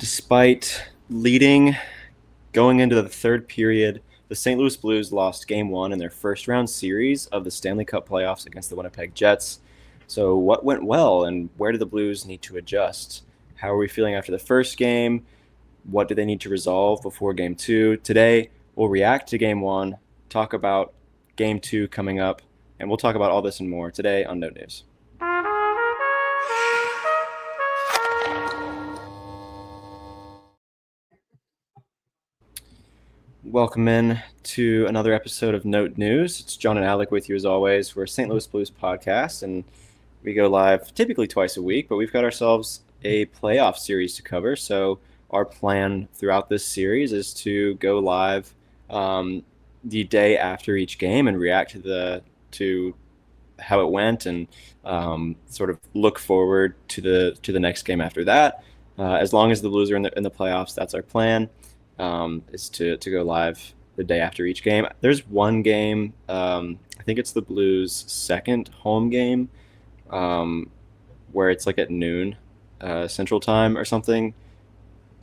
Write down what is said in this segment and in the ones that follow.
Despite leading going into the third period, the St. Louis Blues lost Game 1 in their first-round series of the Stanley Cup Playoffs against the Winnipeg Jets. So what went well, and where do the Blues need to adjust? How are we feeling after the first game? What do they need to resolve before Game 2? Today, we'll react to Game 1, talk about Game 2 coming up, and we'll talk about all this and more today on Note News. Welcome in to another episode of Note News. It's John and Alec with you as always. We're a St. Louis Blues podcast, and we go live typically twice a week, but we've got ourselves a playoff series to cover. So our plan throughout this series is to go live the day after each game and react to how it went, and sort of look forward to the next game after that. As long as the Blues are in the playoffs, that's our plan. Is to go live the day after each game. There's one game, I think it's the Blues' second home game, where it's like at noon Central Time or something.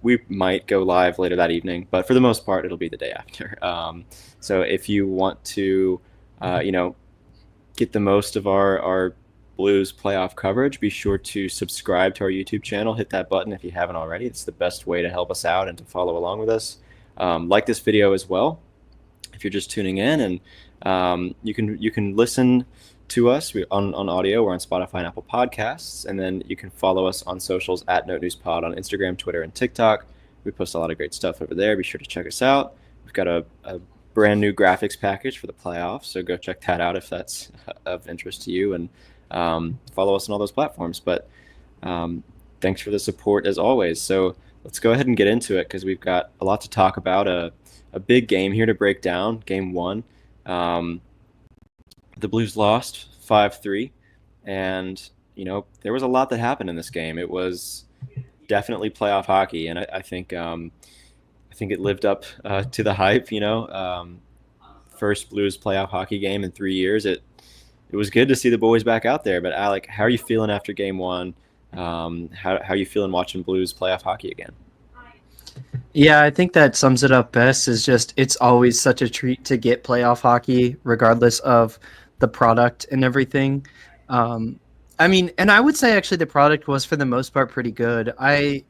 We might go live later that evening, but for the most part, it'll be the day after. So if you want to, get the most of our Blues playoff coverage, be sure to subscribe to our YouTube channel. Hit that button if you haven't already. It's the best way to help us out and to follow along with us. Like this video as well if you're just tuning in, and you can listen to us on audio. We're on Spotify and Apple Podcasts, and then you can follow us on socials at Note News Pod on Instagram, Twitter, and TikTok. We post a lot of great stuff over there. Be sure to check us out. We've got a brand new graphics package for the playoffs, so go check that out if that's of interest to you, and follow us on all those platforms. But thanks for the support as always. So let's go ahead and get into it, because we've got a lot to talk about. A big game here to break down, Game 1. The Blues lost 5-3, and there was a lot that happened in this game. It was definitely playoff hockey, and I think it lived up to the hype. First Blues playoff hockey game in 3 years. It was good to see the boys back out there. But Alec, how are you feeling after Game 1? How are you feeling watching Blues playoff hockey again? Yeah, I think that sums it up best. Is just it's always such a treat to get playoff hockey, regardless of the product and everything. And I would say actually the product was for the most part pretty good. I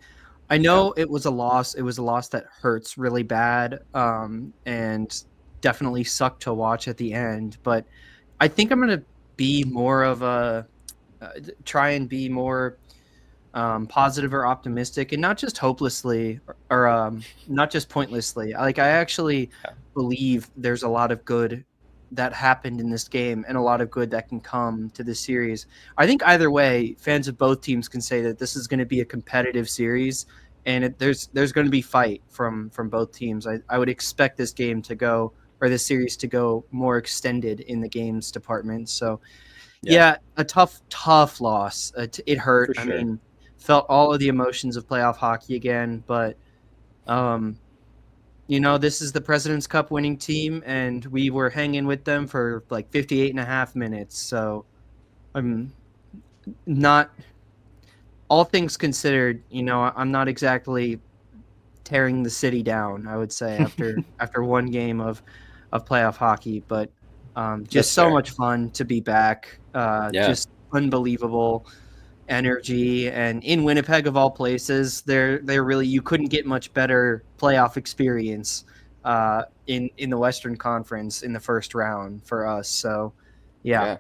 know it was a loss. It was a loss that hurts really bad, and definitely sucked to watch at the end. But I think I'm going to be more of a try and be more positive or optimistic, and not just hopelessly or not just pointlessly. I actually believe there's a lot of good that happened in this game, and a lot of good that can come to this series. I think either way, fans of both teams can say that this is going to be a competitive series, and there's going to be fight from both teams. I would expect this game to go, or this series to go, more extended in the games department. So yeah, a tough loss. It hurt. For sure. Felt all of the emotions of playoff hockey again, but this is the President's Cup winning team, and we were hanging with them for like 58 and a half minutes. So I'm not, all things considered, I'm not exactly tearing the city down, I would say, after one game of playoff hockey, but just so much fun to be back. Just unbelievable energy, and in Winnipeg of all places, they're really, you couldn't get much better playoff experience in the Western Conference in the first round for us. So yeah,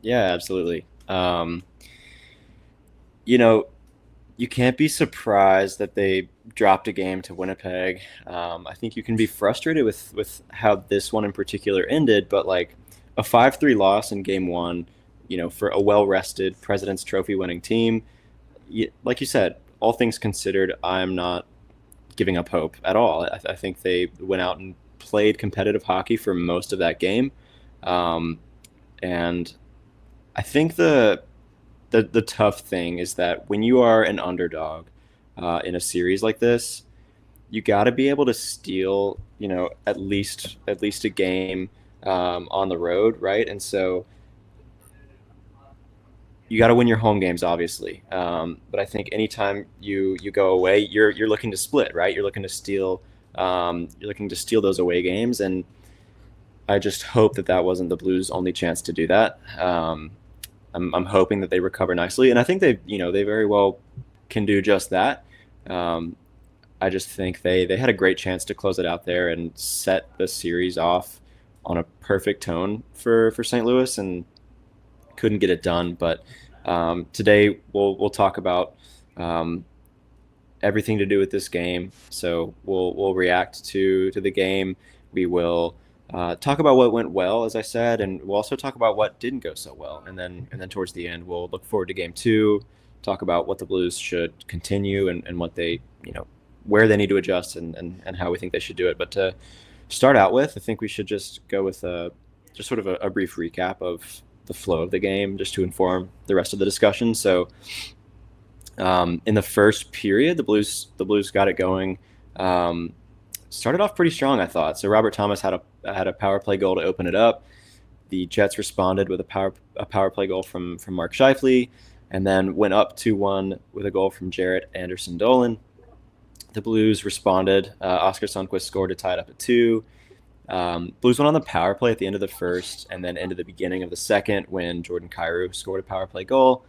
absolutely. You can't be surprised that they dropped a game to Winnipeg. I think you can be frustrated with how this one in particular ended, but like a 5-3 loss in Game 1, for a well-rested President's Trophy winning team, like you said, all things considered, I'm not giving up hope at all. I think they went out and played competitive hockey for most of that game, and I think the tough thing is that when you are an underdog in a series like this, you got to be able to steal, at least a game on the road, right? And so you got to win your home games, obviously. But I think anytime you go away, you're looking to split, right? You're looking to steal those away games, and I just hope that wasn't the Blues' only chance to do that. I'm hoping that they recover nicely, and I think they very well can do just that. Um, I just think they had a great chance to close it out there and set the series off on a perfect tone for St. Louis, and couldn't get it done. But today we'll talk about everything to do with this game. So we'll react to the game. We will talk about what went well, as I said, and we'll also talk about what didn't go so well. And then towards the end, we'll look forward to game two, talk about what the Blues should continue and what they, where they need to adjust and how we think they should do it. But to start out with, I think we should just go with just sort of a brief recap of the flow of the game, just to inform the rest of the discussion. So in the first period, the Blues got it going. Started off pretty strong, I thought. So Robert Thomas had a power play goal to open it up. The Jets responded with a power play goal from Mark Scheifele, and then went up 2-1 with a goal from Jarrett Anderson-Dolan. The Blues responded. Oscar Sundqvist scored to tie it up at 2. Blues went on the power play at the end of the first, and then into the beginning of the second when Jordan Kyrou scored a power play goal.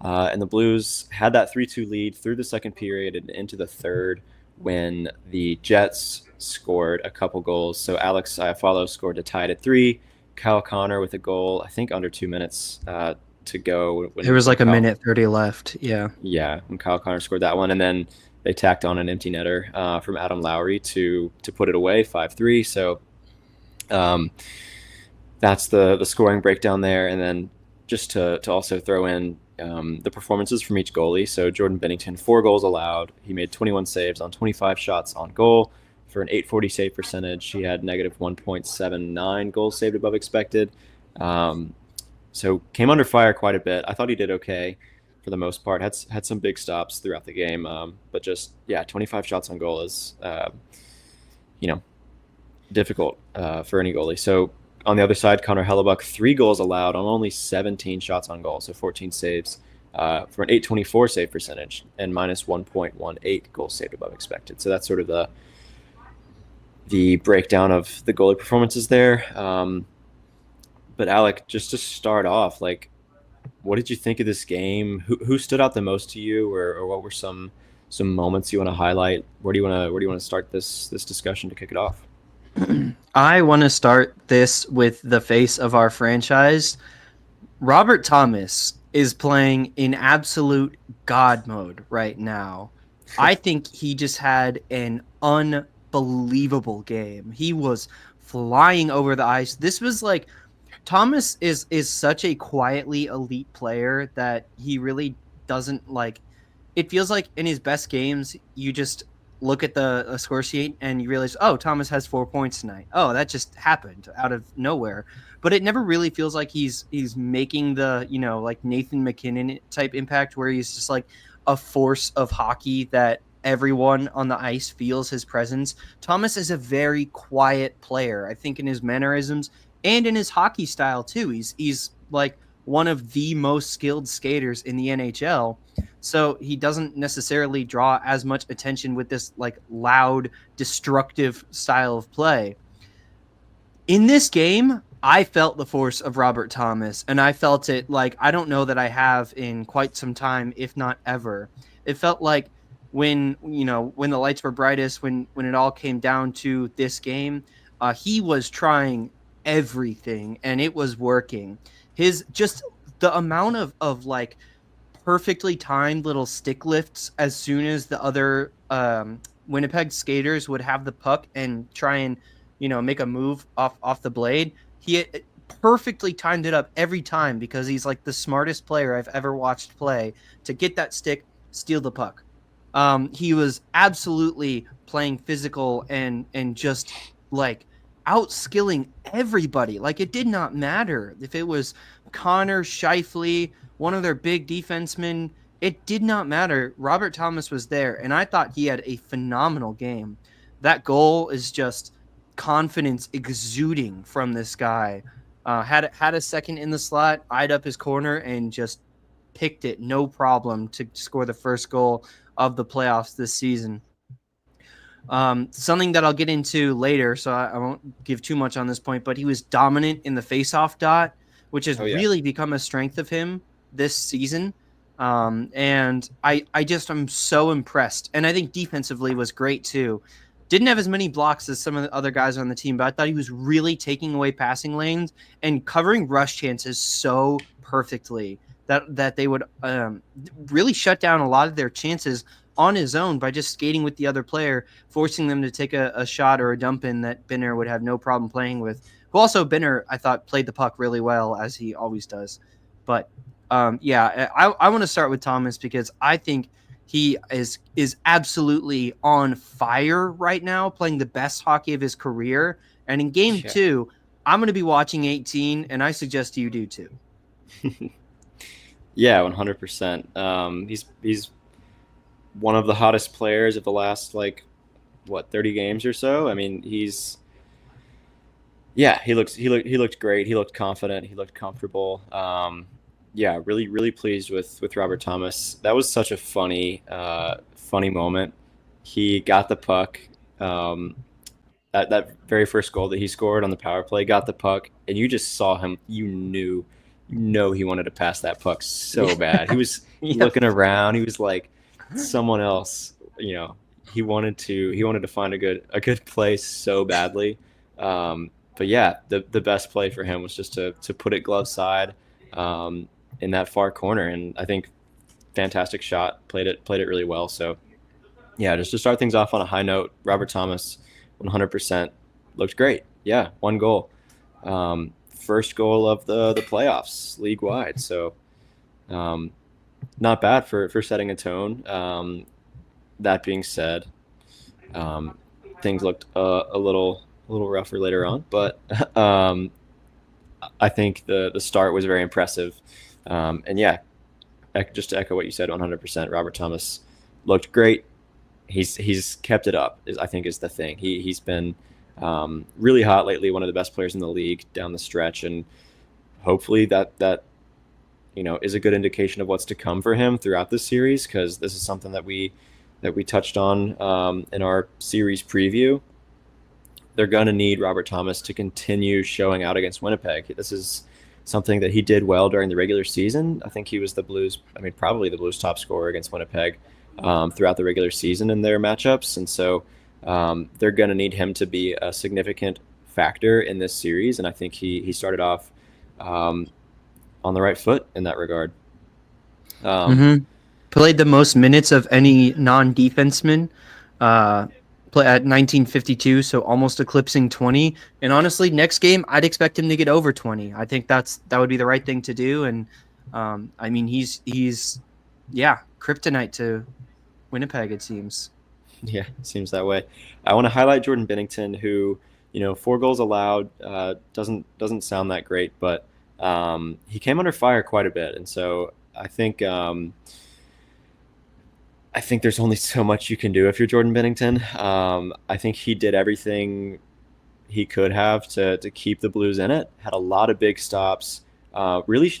And the Blues had that 3-2 lead through the second period and into the third when the Jets scored a couple goals. So Alex Iafallo scored to tie it at 3. Kyle Connor with a goal, I think under 2 minutes to go. There was like a minute 30 left. Yeah. Yeah, when Kyle Connor scored that one. And then they tacked on an empty netter from Adam Lowry to put it away, 5-3. So that's the scoring breakdown there. And then just to also throw in the performances from each goalie. So Jordan Binnington, 4 goals allowed. He made 21 saves on 25 shots on goal for an .840 save percentage. He had negative 1.79 goals saved above expected. So came under fire quite a bit. I thought he did okay for the most part. Had some big stops throughout the game, but 25 shots on goal is difficult for any goalie. So on the other side, Connor Hellebuck, 3 goals allowed on only 17 shots on goal, so 14 saves for an .824 save percentage and minus 1.18 goals saved above expected. So that's sort of the breakdown of the goalie performances there. But Alec, just to start off, what did you think of this game? Who stood out the most to you, or what were some moments you want to highlight? Where do you want to start this discussion to kick it off? I want to start this with the face of our franchise. Robert Thomas is playing in absolute God mode right now. I think he just had an unbelievable game. He was flying over the ice. This was Thomas is such a quietly elite player that he really doesn't it feels like in his best games, you just look at the score sheet and you realize, oh, Thomas has 4 points tonight. Oh, that just happened out of nowhere. But it never really feels like he's making the, Nathan McKinnon type impact where he's just like a force of hockey that everyone on the ice feels his presence. Thomas is a very quiet player, I think, in his mannerisms and in his hockey style too. He's like one of the most skilled skaters in the NHL. So he doesn't necessarily draw as much attention with this loud, destructive style of play. In this game, I felt the force of Robert Thomas, and I felt it I don't know that I have in quite some time, if not ever. It felt like when the lights were brightest, when it all came down to this game, he was trying everything and it was working. His just the amount of perfectly timed little stick lifts as soon as the other Winnipeg skaters would have the puck and try and make a move off the blade. He perfectly timed it up every time because he's the smartest player I've ever watched play to get that stick, steal the puck. He was absolutely playing physical and just outskilling everybody. It did not matter if it was Connor, Scheifele, one of their big defensemen. It did not matter. Robert Thomas was there, and I thought he had a phenomenal game. That goal is just confidence exuding from this guy. Had a second in the slot, eyed up his corner, and just picked it no problem to score the first goal of the playoffs this season. Something that I'll get into later, so I won't give too much on this point, but he was dominant in the faceoff dot, which has Oh yeah. really become a strength of him this season. And I'm so impressed. And I think defensively was great too. Didn't have as many blocks as some of the other guys on the team, but I thought he was really taking away passing lanes and covering rush chances so perfectly that they would really shut down a lot of their chances on his own by just skating with the other player, forcing them to take a shot or a dump in that Benner would have no problem playing with. Who also, Benner, I thought, played the puck really well, as he always does. But I want to start with Thomas because I think he is absolutely on fire right now, playing the best hockey of his career. And in game 2, I'm going to be watching 18, and I suggest you do too. Yeah, 100%. He's one of the hottest players of the last 30 games or so. I mean, he looked great. He looked confident. He looked comfortable. Really pleased with Robert Thomas. That was such a funny moment. He got the puck. That very first goal that he scored on the power play, got the puck, and you just saw him. You know he wanted to pass that puck so bad. He was looking around. He was like someone else. He wanted to find a good place so badly. But yeah, the best play for him was just to put it glove side in that far corner, and I think fantastic shot. Played it really well. So yeah, just to start things off on a high note, Robert Thomas, 100% looked great. Yeah, one goal, first goal of the playoffs league wide. So not bad for setting a tone. That being said, things looked a little rougher later on, but I think the start was very impressive. And yeah, just to echo what you said, 100%. Robert Thomas looked great. He's kept it up. I think is the thing. He's been really hot lately. One of the best players in the league down the stretch, and hopefully that is a good indication of what's to come for him throughout this series, because this is something that we touched on in our series preview. They're going to need Robert Thomas to continue showing out against Winnipeg. This is something that he did well during the regular season. I think he was probably the Blues top scorer against Winnipeg throughout the regular season in their matchups. And so they're going to need him to be a significant factor in this series. And I think he started off on the right foot in that regard. Played the most minutes of any non-defenseman at 1952, so almost eclipsing 20. And honestly, next game, I'd expect him to get over 20. I think that would be the right thing to do. And he's kryptonite to Winnipeg, it seems. Yeah, it seems that way. I want to highlight Jordan Binnington, who 4 goals allowed doesn't sound that great, but he came under fire quite a bit, and so I think there's only so much you can do if you're Jordan Binnington. I think he did everything he could have to keep the Blues in it. Had a lot of big stops. Really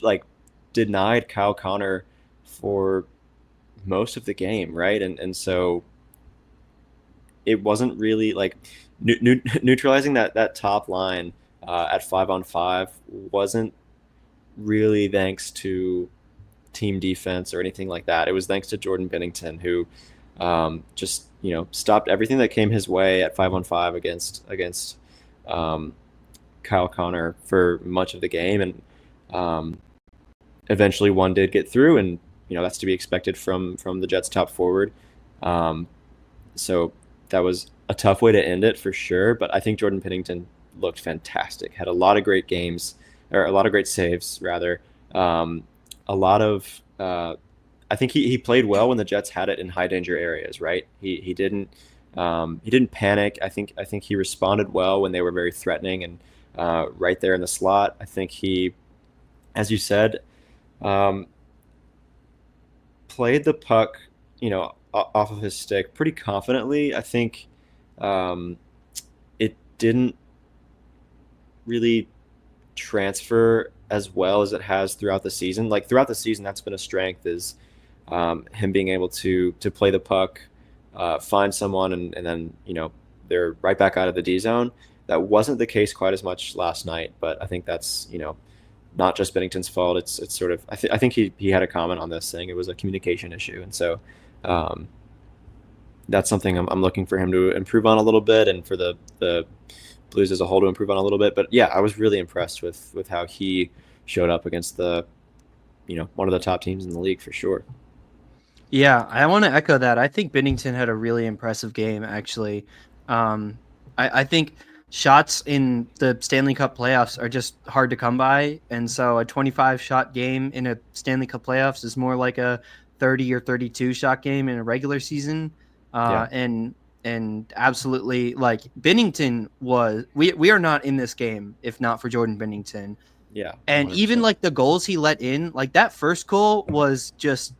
denied Kyle Connor for most of the game, right? And so it wasn't really neutralizing that top line at 5-on-5 wasn't really thanks to team defense or anything like that. It was thanks to Jordan Binnington, who just stopped everything that came his way at 5-on-5 against Kyle Connor for much of the game, and eventually one did get through, and that's to be expected from the Jets top forward. So that was a tough way to end it for sure, but I think Jordan Binnington looked fantastic. Had a lot of great games, or a lot of great saves rather. A lot of I think he played well when the Jets had it in high danger areas, right? He didn't panic. I think he responded well when they were very threatening and right there in the slot. I think he, as you said, played the puck, off of his stick pretty confidently. I think it didn't really transfer as well as it has throughout the season. Like throughout the season, that's been a strength is him being able to play the puck, find someone, and then they're right back out of the D zone. That wasn't the case quite as much last night, but I think that's not just Bennington's fault. It's sort of I think he had a comment on this saying it was a communication issue, and so um, that's something I'm looking for him to improve on a little bit, and for the Blues as a whole to improve on a little bit. But yeah, I was really impressed with how he showed up against the one of the top teams in the league for sure. Yeah, I want to echo that. I think Bennington had a really impressive game, actually. I think shots in the Stanley Cup playoffs are just hard to come by. And so a 25 shot game in a Stanley Cup playoffs is more like a 30 or 32 shot game in a regular season. Yeah. And absolutely, like, Bennington we are not in this game if not for Jordan Bennington. Yeah. And 100%. even like the goals he let in, like that first goal was just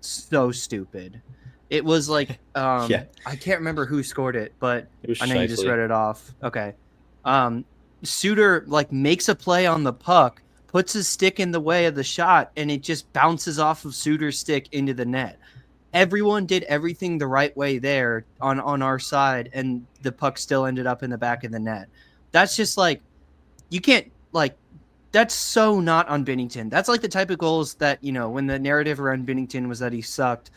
so stupid. It was like Yeah. I can't remember who scored it, but It was I know you just Shifley. read it off. Okay. Suter like makes a play on the puck, puts his stick in the way of the shot, and it just bounces off of Suter's stick into the net. Everyone did everything the right way there on our side, and the puck still ended up in the back of the net. That's just like, you can't, like, that's so not on Bennington. That's like the type of goals that, when the narrative around Bennington was that he sucked,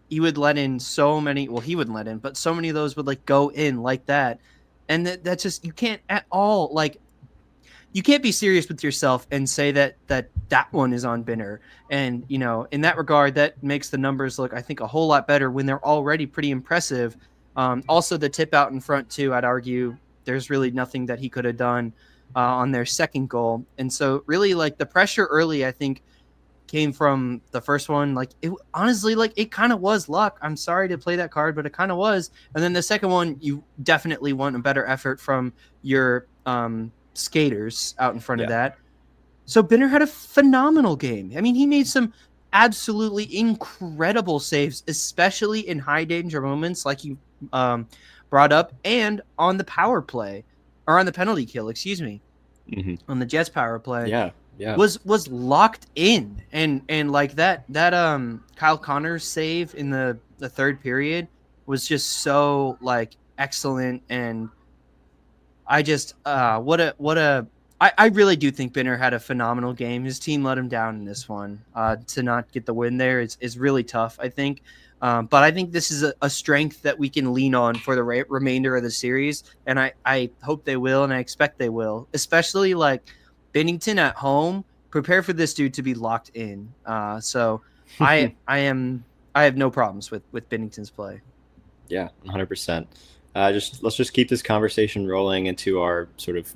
he would let in so many, well, he wouldn't let in, but so many of those would like go in like that. And that's just, you can't at all, like, you can't be serious with yourself and say that one is on Binner. And, in that regard, that makes the numbers look, I think, a whole lot better when they're already pretty impressive. Also, the tip out in front, too, I'd argue there's really nothing that he could have done on their second goal. And so really, like, the pressure early, I think, came from the first one. Like, it honestly, like, it kind of was luck. I'm sorry to play that card, but it kind of was. And then the second one, you definitely want a better effort from your skaters out in front of that. So Binner had a phenomenal game. I mean, he made some absolutely incredible saves, especially in high danger moments like you brought up, and on the power play, or on the penalty kill, excuse me, on the Jets power play. Yeah. Was locked in, and like that Kyle Connors save in the third period was just so like excellent. And I just I really do think Binner had a phenomenal game. His team let him down in this one. To not get the win there is really tough, I think. But I think this is a strength that we can lean on for the remainder of the series, and I hope they will, and I expect they will, especially like Bennington at home. Prepare for this dude to be locked in. So I have no problems with Bennington's play. Yeah, 100%. Let's just keep this conversation rolling into our sort of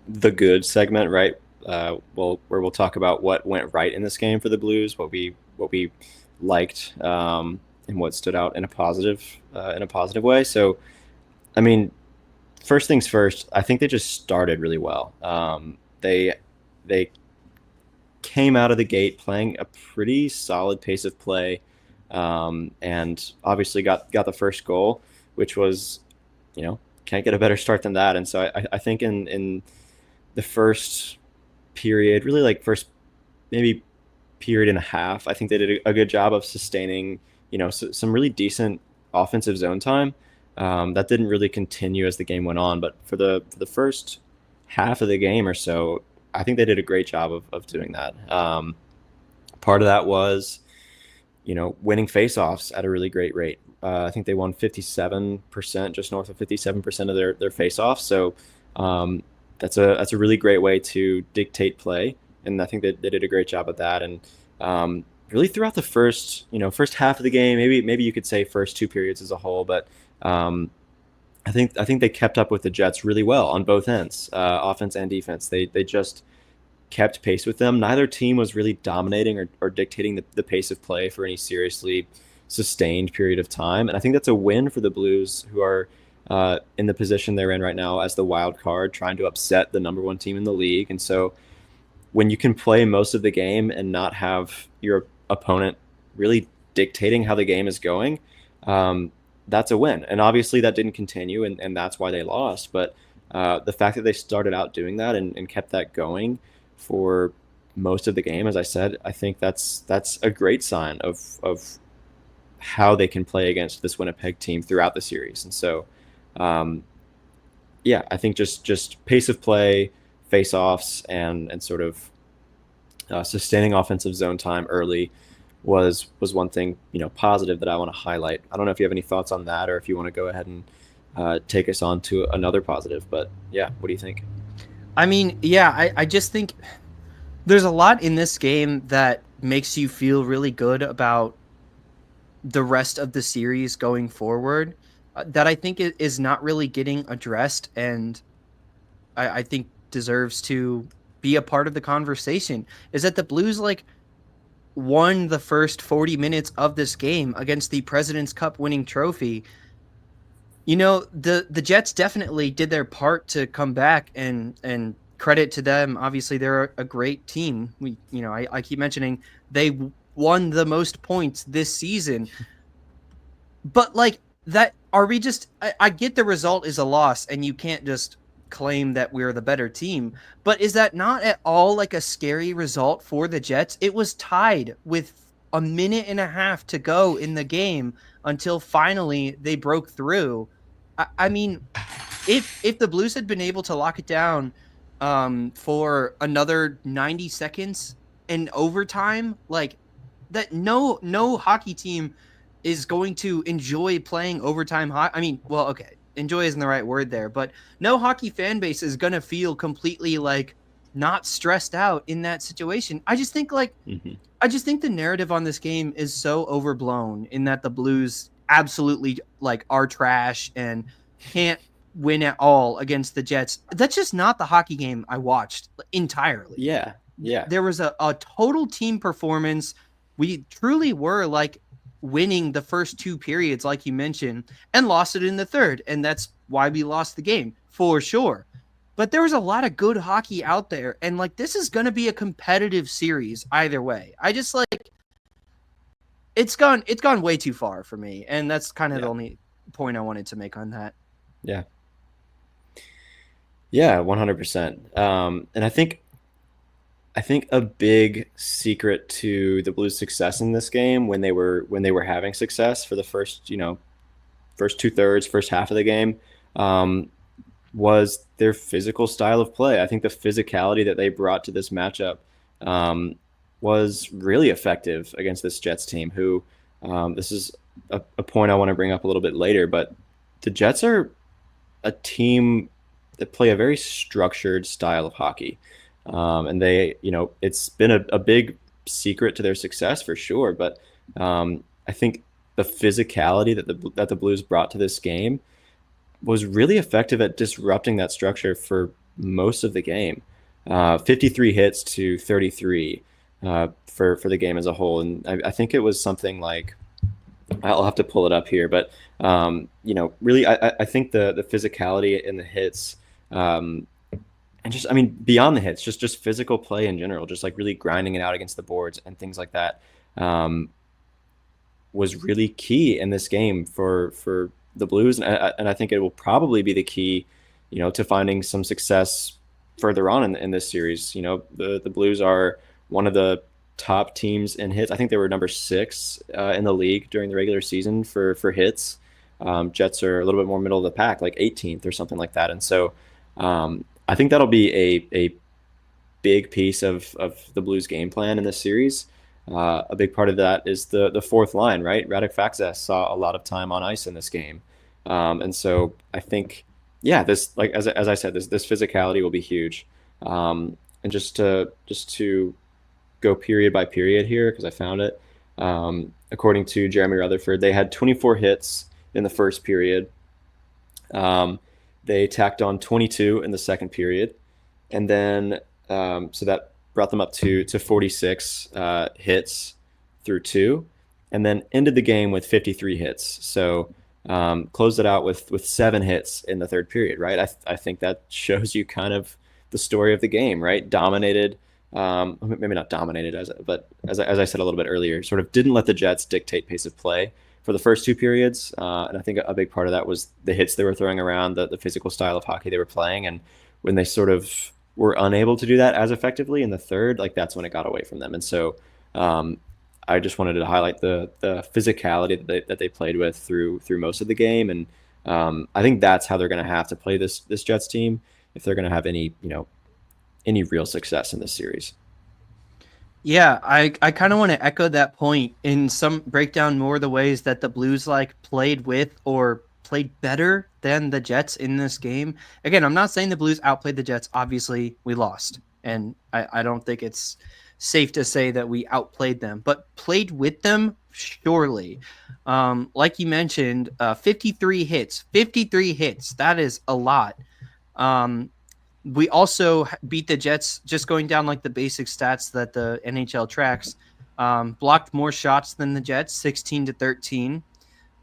the good segment, right? Where we'll talk about what went right in this game for the Blues, what we liked, and what stood out in a positive way. So, I mean, first things first, I think they just started really well. They came out of the gate playing a pretty solid pace of play, and obviously got the first goal, which was, can't get a better start than that. And so I think in the first period, really like first maybe period and a half, I think they did a good job of sustaining, some really decent offensive zone time. That didn't really continue as the game went on, but for the first half of the game or so, I think they did a great job of doing that. Part of that was, winning faceoffs at a really great rate. I think they won 57%, just north of 57% of their faceoffs. So that's a really great way to dictate play, and I think they did a great job of that. And really throughout the first half of the game, maybe you could say first two periods as a whole, but I think they kept up with the Jets really well on both ends, offense and defense. They just kept pace with them. Neither team was really dominating or dictating the pace of play for any seriously sustained period of time. And I think that's a win for the Blues, who are in the position they're in right now as the wild card, trying to upset the number one team in the league. And so when you can play most of the game and not have your opponent really dictating how the game is going, that's a win. And obviously that didn't continue, and that's why they lost. But the fact that they started out doing that and kept that going for most of the game, as I said, I think that's a great sign of how they can play against this Winnipeg team throughout the series. And so, um, yeah, I think just pace of play, face offs, and sort of sustaining offensive zone time early was one thing, positive that I want to highlight. I don't know if you have any thoughts on that, or if you want to go ahead and take us on to another positive. But yeah, what do you think? I mean, yeah, I just think there's a lot in this game that makes you feel really good about the rest of the series going forward, that I think is not really getting addressed, and I think deserves to be a part of the conversation. Is that the Blues won the first 40 minutes of this game against the President's Cup winning trophy. The Jets definitely did their part to come back, and credit to them. Obviously, they're a great team. I keep mentioning they won the most points this season. But that, are we just? I get the result is a loss, and you can't just claim that we're the better team. But is that not at all a scary result for the Jets? It was tied with a minute and a half to go in the game until finally they broke through. I mean, if the Blues had been able to lock it down for another 90 seconds in overtime, that, no hockey team is going to enjoy playing overtime hockey. I mean, well, okay, enjoy isn't the right word there, but no hockey fan base is going to feel completely not stressed out in that situation. I just think I just think the narrative on this game is so overblown, in that the Blues absolutely are trash and can't win at all against the Jets. That's just not the hockey game I watched entirely. Yeah, yeah, There was a total team performance. We truly were winning the first two periods, like you mentioned, and lost it in the third. And that's why we lost the game, for sure. But there was a lot of good hockey out there. And this is going to be a competitive series either way. I just it's gone way too far for me. And that's kind of the only point I wanted to make on that. yeah, yeah, 100%. And I think a big secret to the Blues' success in this game, when they were having success for the first two thirds, first half of the game, was their physical style of play. I think the physicality that they brought to this matchup was really effective against this Jets team. Who, this is a point I want to bring up a little bit later, but the Jets are a team that play a very structured style of hockey. And it's been a big secret to their success for sure. But I think the physicality that the Blues brought to this game was really effective at disrupting that structure for most of the game. 53 hits to 33 for the game as a whole, and I think it was something like, I'll have to pull it up here, but really, I think the physicality in the hits. And just, I mean, beyond the hits, just physical play in general, just really grinding it out against the boards and things like that, was really key in this game for the Blues, and I think it will probably be the key, to finding some success further on in this series. The Blues are one of the top teams in hits. I think they were number 6 in the league during the regular season for hits. Jets are a little bit more middle of the pack, like 18th or something like that, and so. I think that'll be a big piece of the Blues game plan in this series. A big part of that is the fourth line, right? Radek Faksa saw a lot of time on ice in this game. And so I think, yeah, this, as I said, this physicality will be huge. And just to go period by period here, because I found it, according to Jeremy Rutherford, they had 24 hits in the first period. They tacked on 22 in the second period, and then so that brought them up to 46 hits through 2, and then ended the game with 53 hits. So closed it out with 7 hits in the third period, right? I think that shows you kind of the story of the game, right? Dominated, maybe not dominated, but as I said a little bit earlier, sort of didn't let the Jets dictate pace of play for the first 2 periods. And I think a big part of that was the hits they were throwing around, the physical style of hockey they were playing. And when they sort of were unable to do that as effectively in the third, like that's when it got away from them. And so um, I just wanted to highlight the physicality that they played with through most of the game, and I think that's how they're going to have to play this Jets team if they're going to have any real success in this series. Yeah, I kind of want to echo that point in some breakdown more the ways that the Blues like played with or played better than the Jets in this game. Again, I'm not saying the Blues outplayed the Jets. Obviously, we lost. And I don't think it's safe to say that we outplayed them, but played with them, surely. Like you mentioned, 53 hits. 53 hits. That is a lot. We also beat the Jets, just going down like the basic stats that the NHL tracks. Blocked more shots than the Jets, 16-13.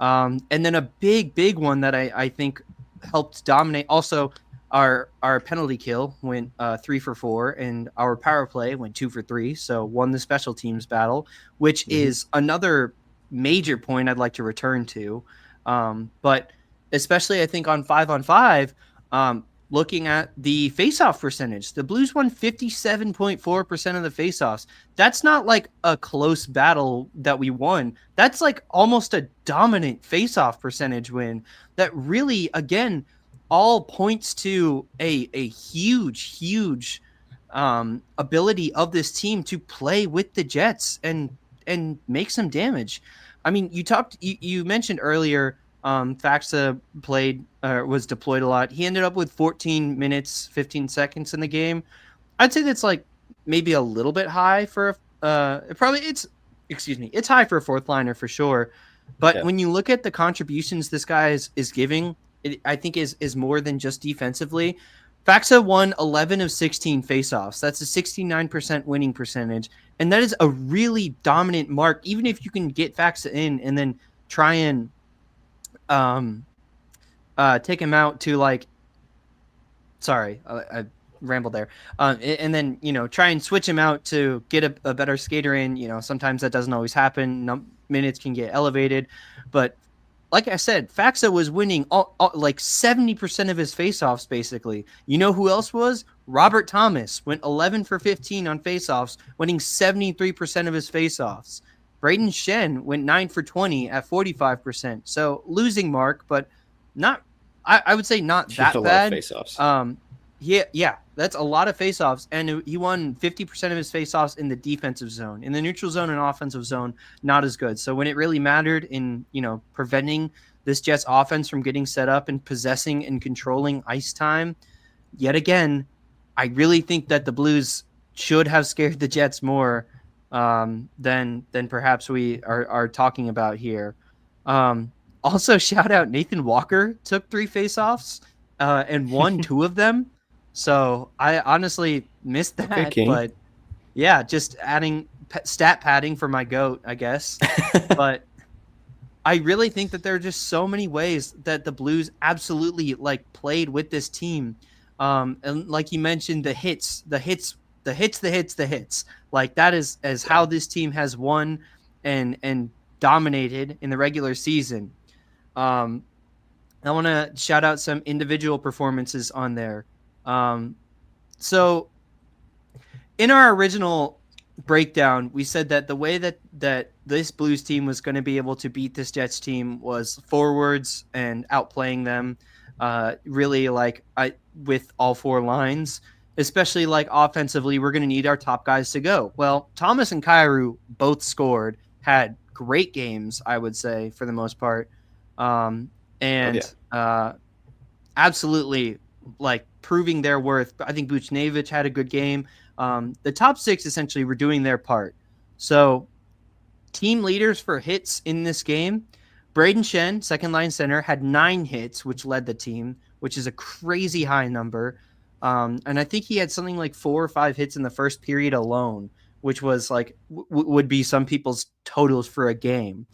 And then a big one that I think helped dominate. Also, our penalty kill went 3 for 4, and our power play went 2 for 3. So won the special teams battle, which is another major point I'd like to return to. But especially I think on 5-on-5, looking at the faceoff percentage, the Blues won 57.4% of the faceoffs. That's not like a close battle that we won. That's like almost a dominant faceoff percentage win that really, again, all points to a huge ability of this team to play with the Jets and make some damage. I mean, you mentioned earlier Faxa was deployed a lot. He ended up with 14 minutes, 15 seconds in the game. I'd say that's like maybe a little bit high for it's high for a fourth liner for sure. But when you look at the contributions this guy is giving, I think is more than just defensively. Faxa won 11 of 16 faceoffs. That's a 69% winning percentage. And that is a really dominant mark, even if you can get Faxa in and then try and take him out to like, sorry, I rambled there. And then, try and switch him out to get a better skater in. Sometimes that doesn't always happen. Minutes can get elevated, but like I said, Faxa was winning all like 70% of his faceoffs, basically. You know who else was? Robert Thomas went 11 for 15 on faceoffs, winning 73% of his faceoffs. Braden Shen went 9 for 20 at 45%. So losing mark, but not, I would say not that bad. Lot of faceoffs. Yeah, that's a lot of faceoffs, and he won 50% of his faceoffs in the defensive zone. In the neutral zone and offensive zone, not as good. So when it really mattered in, preventing this Jets offense from getting set up and possessing and controlling ice time, yet again, I really think that the Blues should have scared the Jets more than perhaps we are talking about here. Also, shout out Nathan Walker took 3 faceoffs and won 2 of them. So I honestly missed that, but yeah, just adding stat padding for my GOAT, I guess. But I really think that there are just so many ways that the Blues absolutely like played with this team. And like you mentioned, the hits. Like that is as how this team has won and dominated in the regular season. I want to shout out some individual performances on there. So in our original breakdown, we said that the way that this Blues team was going to be able to beat this Jets team was forwards and outplaying them, really with all 4 lines, especially like offensively, we're going to need our top guys to go. Well, Thomas and Kyrou both scored, had great games, I would say, for the most part. Absolutely like proving their worth. I think Buchnevich had a good game. The top 6 essentially were doing their part. So team leaders for hits in this game, Braden Shen, second line center, had 9 hits, which led the team, which is a crazy high number. And I think he had something like 4 or 5 hits in the first period alone, which was like would be some people's totals for a game.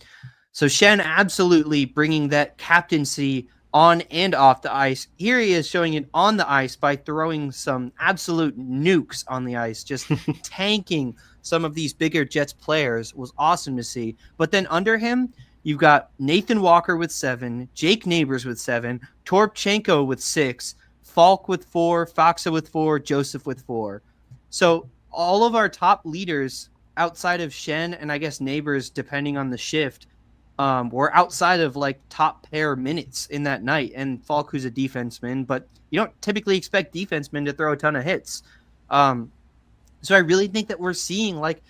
So Shen absolutely bringing that captaincy on and off the ice. Here he is showing it on the ice by throwing some absolute nukes on the ice, just tanking some of these bigger Jets players. Was awesome to see. But then under him, you've got Nathan Walker with 7, Jake Neighbors with 7, Torpchenko with 6, Falk with 4, Foxa with 4, Joseph with 4. So all of our top leaders outside of Shen and I guess Neighbors, depending on the shift, were outside of like top pair minutes in that night. And Falk, who's a defenseman, but you don't typically expect defensemen to throw a ton of hits. So I really think that we're seeing like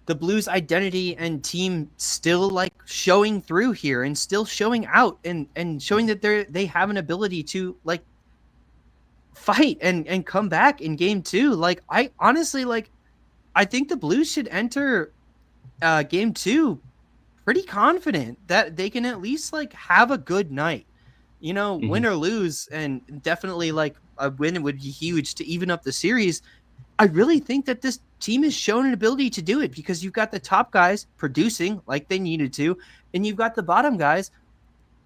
the Blues identity and team still like showing through here and still showing out and showing that they have an ability to like fight and come back in game 2. Like I honestly like I think the Blues should enter game 2 pretty confident that they can at least like have a good night. You know, win or lose, and definitely like a win would be huge to even up the series. I really think that this team has shown an ability to do it because you've got the top guys producing like they needed to, and you've got the bottom guys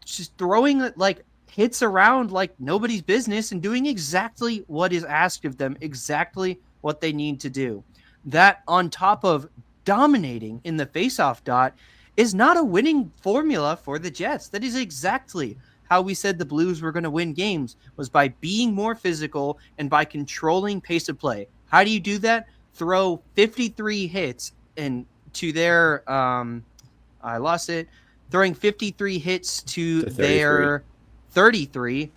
just throwing like hits around like nobody's business and doing exactly what is asked of them, exactly what they need to do. That on top of dominating in the faceoff dot is not a winning formula for the Jets. That is exactly how we said the Blues were going to win games, was by being more physical and by controlling pace of play. How do you do that? Throw 53 hits and to their I lost it. Throwing 53 hits to their 33.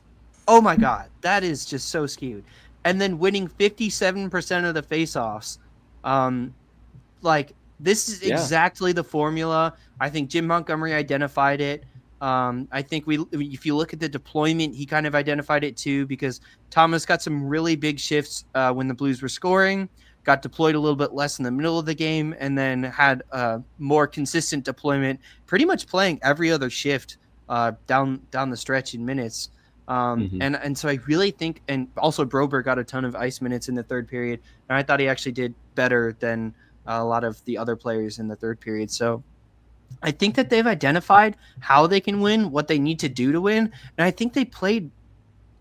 Oh my God, that is just so skewed. And then winning 57% of the faceoffs. Like this is exactly the formula. I think Jim Montgomery identified it. I think if you look at the deployment, he kind of identified it too, because Thomas got some really big shifts when the Blues were scoring, got deployed a little bit less in the middle of the game, and then had more consistent deployment, pretty much playing every other shift down the stretch in minutes. And so I really think, and also Broberg got a ton of ice minutes in the third period, and I thought he actually did better than a lot of the other players in the third period. So I think that they've identified how they can win, what they need to do to win, and I think they played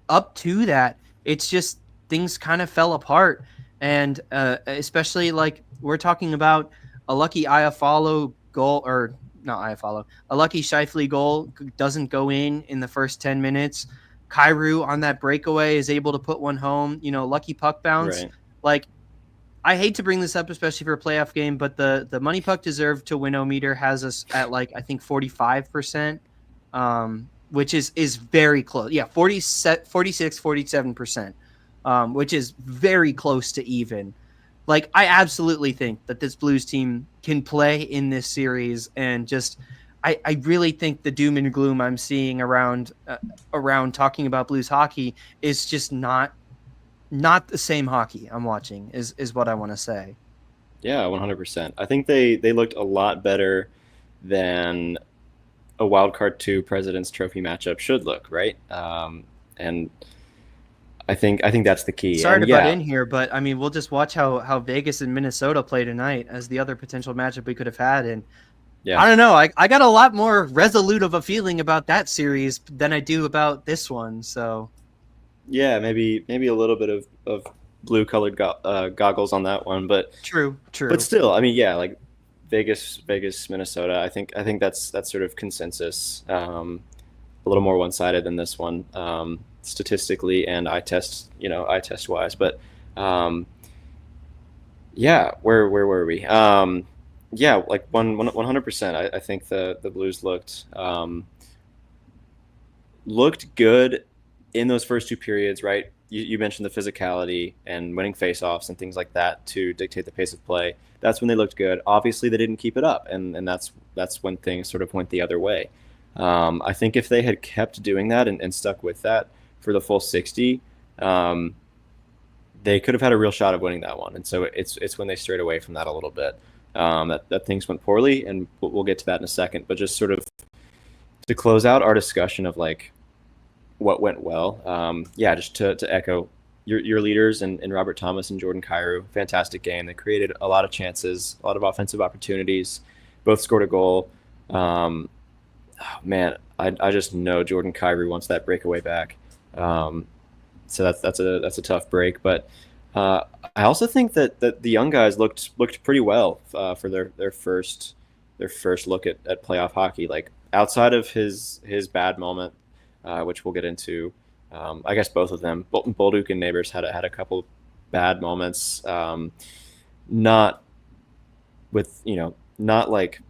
up to that. It's just things kind of fell apart, and especially like we're talking about a lucky Iafallo goal, or not Iafallo, a lucky Scheifele goal doesn't go in the first 10 minutes. Kyrou on that breakaway is able to put one home, you know, lucky puck bounce. Right. Like, I hate to bring this up, especially for a playoff game, but the money puck deserved to win meter has us at like, I think 45%, which is very close. Yeah. 46, 47%, which is very close to even. Like, I absolutely think that this Blues team can play in this series, and just, I really think the doom and gloom I'm seeing around talking about Blues hockey is just not the same hockey I'm watching, is what I want to say. Yeah, 100%. I think they looked a lot better than a Wild Card 2 President's Trophy matchup should look, right? And I think that's the key. Sorry to butt in here, but I mean, we'll just watch how Vegas and Minnesota play tonight as the other potential matchup we could have had. And I don't know, I got a lot more resolute of a feeling about that series than I do about this one. So yeah, maybe a little bit of blue colored goggles on that one, but true. But still, I mean, yeah, like Vegas, Minnesota. I think that's sort of consensus. A little more one sided than this one, statistically and eye test wise. But yeah, where were we? Yeah, like 100%. I think the Blues looked good in those first two periods, right? You mentioned the physicality and winning faceoffs and things like that to dictate the pace of play. That's when they looked good. Obviously, they didn't keep it up, and that's when things sort of went the other way. I think if they had kept doing that and stuck with that for the full 60, they could have had a real shot of winning that one. And so it's when they strayed away from that a little bit that things went poorly, and we'll get to that in a second. But just sort of to close out our discussion of like what went well, just to echo your leaders and Robert Thomas and Jordan Kyrou, fantastic game. They created a lot of chances, a lot of offensive opportunities, both scored a goal. Man, I just know Jordan Kyrou wants that breakaway back. So that's a tough break, but I also think that the young guys looked pretty well for their first look at playoff hockey. Like outside of his bad moment, which we'll get into I guess both of them, Bolduc and Neighbors, had a couple bad moments. Not with not like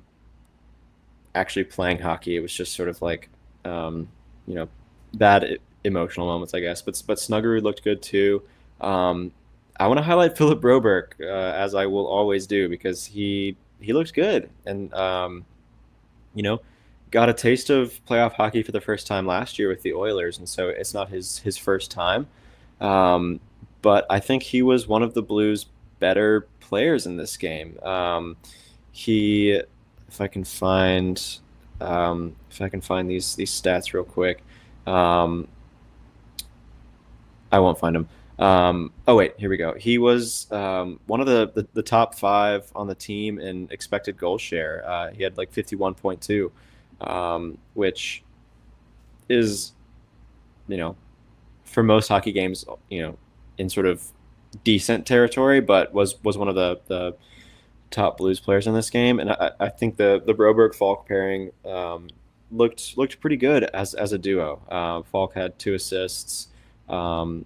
actually playing hockey. It was just sort of like you know bad emotional moments, I guess. But Snuggerud looked good too. Um, I want to highlight Philip Broberg, as I will always do, because he looked good, and you know got a taste of playoff hockey for the first time last year with the Oilers, and so it's not his first time. Um, but I think he was one of the Blues' better players in this game. He, if I can find, these stats real quick, um, I won't find him. Oh wait, here we go. He was one of the top five on the team in expected goal share. He had like 51.2, which is you know for most hockey games in sort of decent territory, but was one of the top Blues players in this game, and I think the Broberg Falk pairing looked pretty good as a duo. Falk had 2 assists, and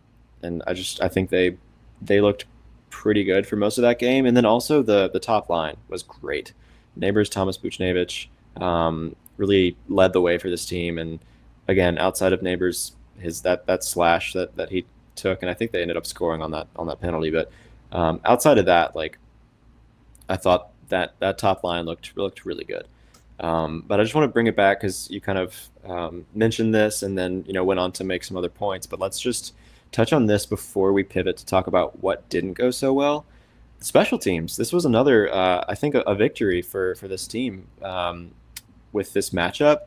I think they looked pretty good for most of that game, and then also the top line was great. Neighbors Thomas Buchnevich really led the way for this team, and again outside of Neighbors, his that slash that he took, and I think they ended up scoring on that penalty, but outside of that, like I thought that top line looked really good. But I just want to bring it back because you kind of mentioned this and then went on to make some other points. But let's just touch on this before we pivot to talk about what didn't go so well. Special teams. This was another, I think, a victory for this team with this matchup.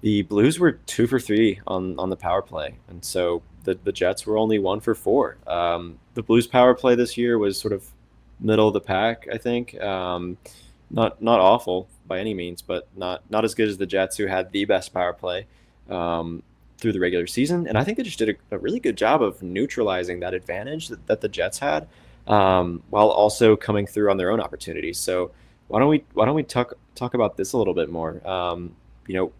The Blues were 2 for 3 on the power play, and so the Jets were only 1 for 4. The Blues power play this year was sort of middle of the pack, I think. Not awful by any means, but not as good as the Jets, who had the best power play through the regular season. And I think they just did a really good job of neutralizing that advantage that the Jets had, while also coming through on their own opportunities. So why don't we talk about this a little bit more?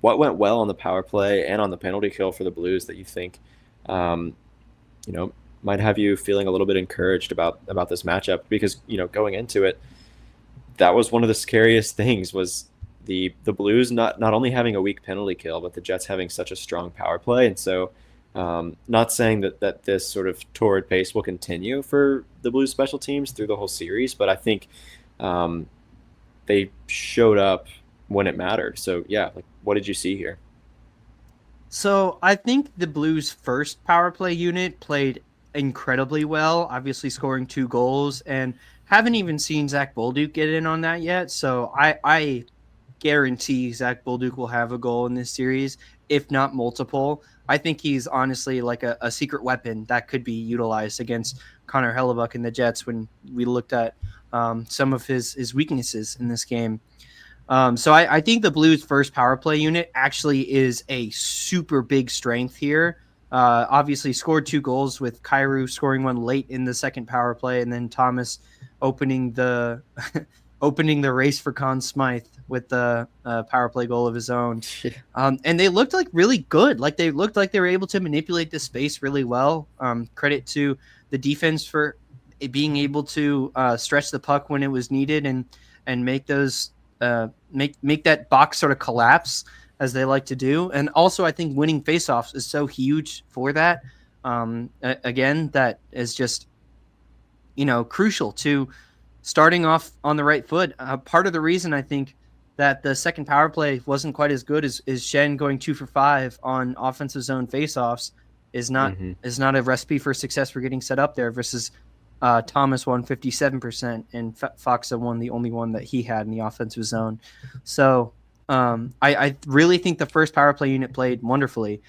What went well on the power play and on the penalty kill for the Blues that you think um, you know might have you feeling a little bit encouraged about this matchup, because going into it, that was one of the scariest things, was the Blues not only having a weak penalty kill, but the Jets having such a strong power play. And so not saying that this sort of torrid pace will continue for the Blues special teams through the whole series, but I think they showed up when it mattered. So yeah, like, what did you see here? So I think the Blues' first power play unit played incredibly well, obviously scoring 2 goals, and haven't even seen Zach Bolduc get in on that yet. So I guarantee Zach Bolduc will have a goal in this series, if not multiple. I think he's honestly like a secret weapon that could be utilized against Connor Hellebuck and the Jets when we looked at some of his weaknesses in this game. So I think the Blues' first power play unit actually is a super big strength here. Obviously scored 2 goals, with Kyrou scoring one late in the second power play, and then Thomas opening the opening the race for Conn Smythe with the power play goal of his own. And they looked like really good. Like they looked like they were able to manipulate the space really well. Credit to the defense for being able to stretch the puck when it was needed and make those make that box sort of collapse, as they like to do. And also, I think winning faceoffs is so huge for that. Again, that is just crucial to starting off on the right foot. Part of the reason I think that the second power play wasn't quite as good is Shen going 2 for 5 on offensive zone faceoffs is not Mm-hmm. is not a recipe for success for getting set up there, versus Thomas won 57% and Foxa won the only one that he had in the offensive zone. So I really think the first power play unit played wonderfully.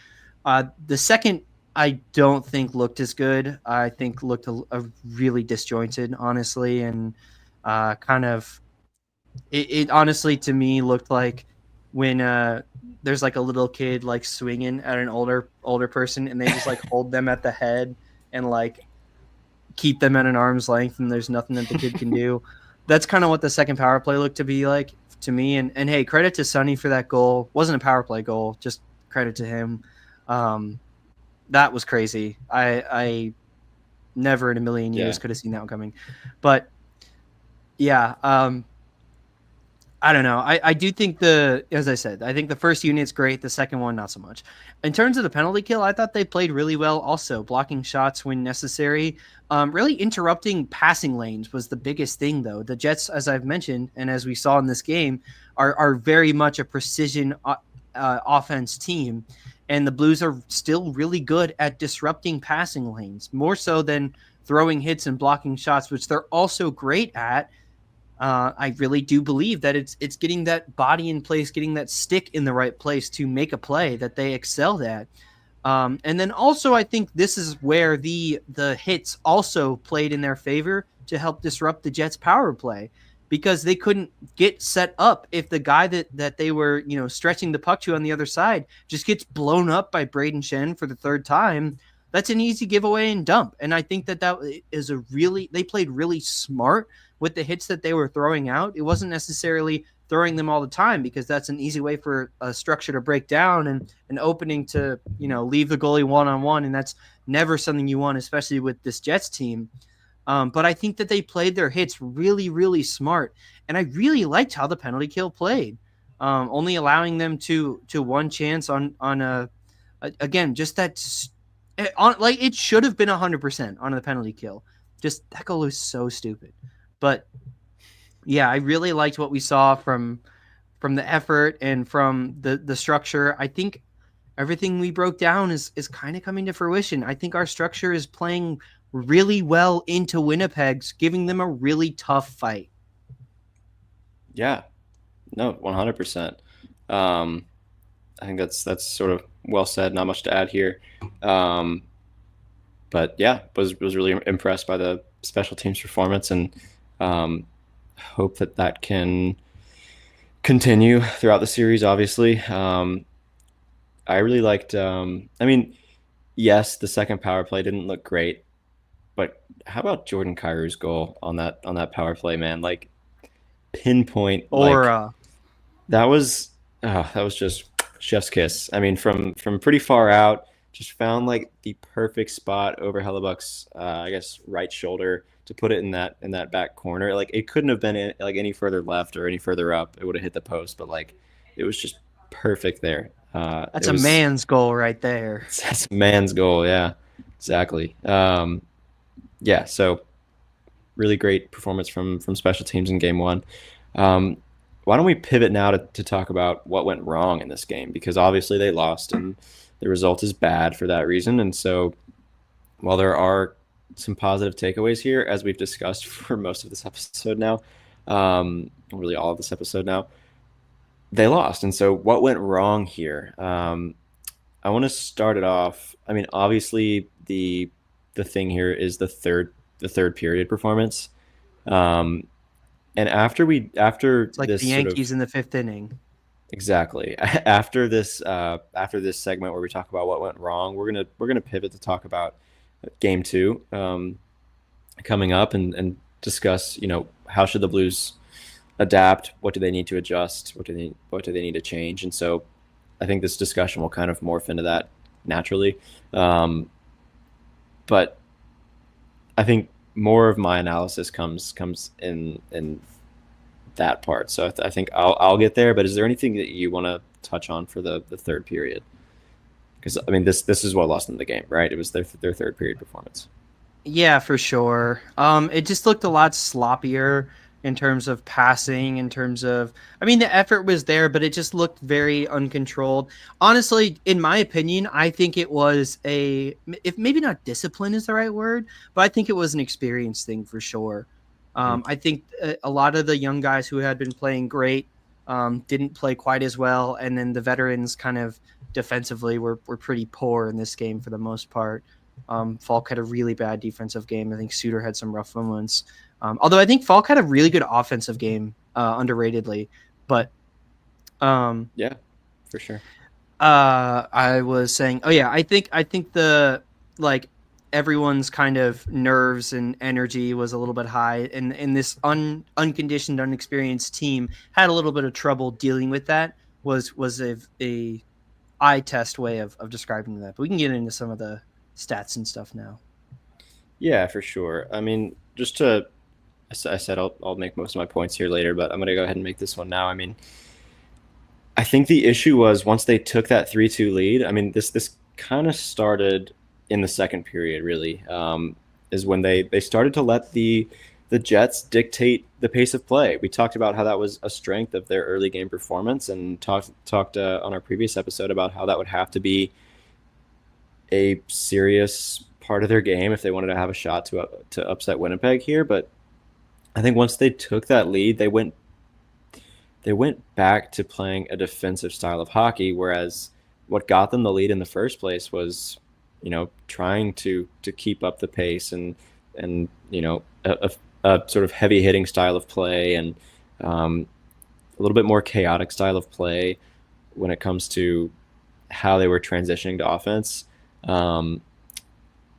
The second, I don't think looked as good. I think looked a really disjointed, honestly, and kind of it honestly to me looked like when there's like a little kid like swinging at an older person, and they just like hold them at the head and like keep them at an arm's length, and there's nothing that the kid can do. That's kind of what the second power play looked to be like to me. And hey, credit to Sonny for that goal. Wasn't a power play goal, just credit to him. that was crazy. I never in a million Yeah. years could have seen that one coming. But yeah, I don't know. I do think as I said, I think the first unit's great. The second one, not so much. In terms of the penalty kill, I thought they played really well. Also, blocking shots when necessary. Really interrupting passing lanes was the biggest thing, though. The Jets, as I've mentioned, and as we saw in this game, are very much a precision offense team, and the Blues are still really good at disrupting passing lanes, more so than throwing hits and blocking shots, which they're also great at. I really do believe that it's getting that body in place, getting that stick in the right place to make a play that they excel at. And then also, I think this is where the hits also played in their favor to help disrupt the Jets' power play, because they couldn't get set up if the guy that they were stretching the puck to on the other side just gets blown up by Braden Shen for the third time. That's an easy giveaway and dump. And I think that is they played really smart with the hits that they were throwing out. It wasn't necessarily throwing them all the time, because that's an easy way for a structure to break down and an opening to leave the goalie one-on-one, and that's never something you want, especially with this Jets team. But I think that they played their hits really, really smart, and I really liked how the penalty kill played, only allowing them to one chance on again, just that on, like, it should have been 100% on the penalty kill. Just that goal was so stupid. But yeah, I really liked what we saw from the effort and from the structure. I think everything we broke down is kind of coming to fruition. I think our structure is playing really well into Winnipeg's, giving them a really tough fight. Yeah. No, 100%. I think that's sort of well said. Not much to add here. But yeah, was really impressed by the special teams performance, and hope that can continue throughout the series. Obviously, I really liked. I mean, yes, the second power play didn't look great, but how about Jordan Kyrou's goal on that power play, man? Like, pinpoint, like, Or that was just chef's kiss. I mean, from pretty far out, just found like the perfect spot over Hellebuck's I guess right shoulder to put it in that back corner. Like, it couldn't have been like any further left or any further up. It would have hit the post, but like, it was just perfect there. that's It a was man's goal right there. that's a man's goal. Yeah, exactly. Yeah, so really great performance from special teams in game one. Um, why don't we pivot now to talk about what went wrong in this game? Because obviously they lost, and the result is bad for that reason. And so, while there are some positive takeaways here, as we've discussed for most of this episode now, really all of this episode now, they lost. And so, what went wrong here? I want to start it off. I mean, obviously the thing here is the third period performance. Um, and after It's like the this sort of Yankees in the fifth inning. exactly after this segment where we talk about what went wrong, we're gonna pivot to talk about game two coming up, and discuss how should the Blues adapt, what do they need to adjust, what do they need to change. And so I think this discussion will kind of morph into that naturally. But I think more of my analysis comes in that part. So I think I'll get there. But is there anything that you want to touch on for the third period? Because I mean, this is what lost them the game, right? It was their third period performance. Yeah, for sure. It just looked a lot sloppier in terms of passing, in terms of, I mean, the effort was there, but it just looked very uncontrolled. Honestly, in my opinion, I think it was if maybe not discipline is the right word, but I think it was an experience thing for sure. Mhm. I think a lot of the young guys who had been playing great didn't play quite as well, and then the veterans kind of defensively were pretty poor in this game for the most part. Falk had a really bad defensive game. I think Suter had some rough moments. Although I think Falk had a really good offensive game, underratedly. But Yeah, for sure. I was saying, oh yeah, I think the like everyone's kind of nerves and energy was a little bit high, and this unconditioned, unexperienced team had a little bit of trouble dealing with that. Was a eye test way of describing that. But we can get into some of the stats and stuff now. Yeah, for sure. I mean, just to I said I'll make most of my points here later, but I'm gonna go ahead and make this one now. I mean, I think the issue was once they took that 3-2 lead. I mean, this kind of started in the second period. Really, is when they started to let the Jets dictate the pace of play. We talked about how that was a strength of their early game performance, and talked on our previous episode about how that would have to be a serious part of their game if they wanted to have a shot to upset Winnipeg here. But I think once they took that lead, they went back to playing a defensive style of hockey, whereas what got them the lead in the first place was, trying to keep up the pace and a sort of heavy hitting style of play and a little bit more chaotic style of play when it comes to how they were transitioning to offense. Um,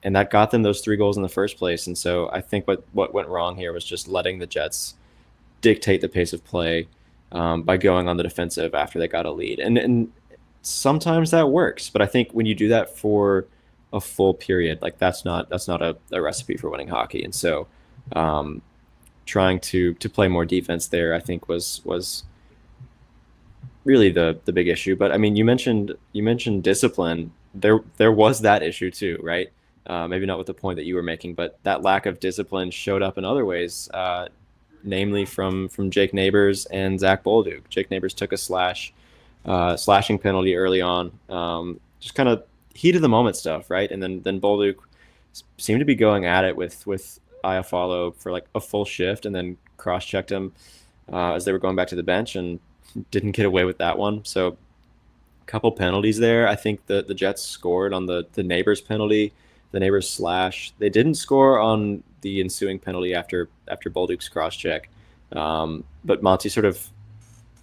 and that got them those 3 goals in the first place. And so I think what went wrong here was just letting the Jets dictate the pace of play by going on the defensive after they got a lead. And sometimes that works, but I think when you do that for a full period, like that's not a recipe for winning hockey. And so um, trying to play more defense there, I think was really the big issue. But I mean, you mentioned discipline. There was that issue too, right? Maybe not with the point that you were making, but that lack of discipline showed up in other ways, namely from Jake Neighbors and Zach Bolduc. Jake Neighbors took a slashing penalty early on, just kind of heat of the moment stuff, right? And then Bolduc seemed to be going at it with Iafallo for like a full shift, and then cross checked him as they were going back to the bench and didn't get away with that one. So a couple penalties there. I think the Jets scored on the Neighbors penalty, the Neighbors slash. They didn't score on the ensuing penalty after Bolduc's cross check, but Monty sort of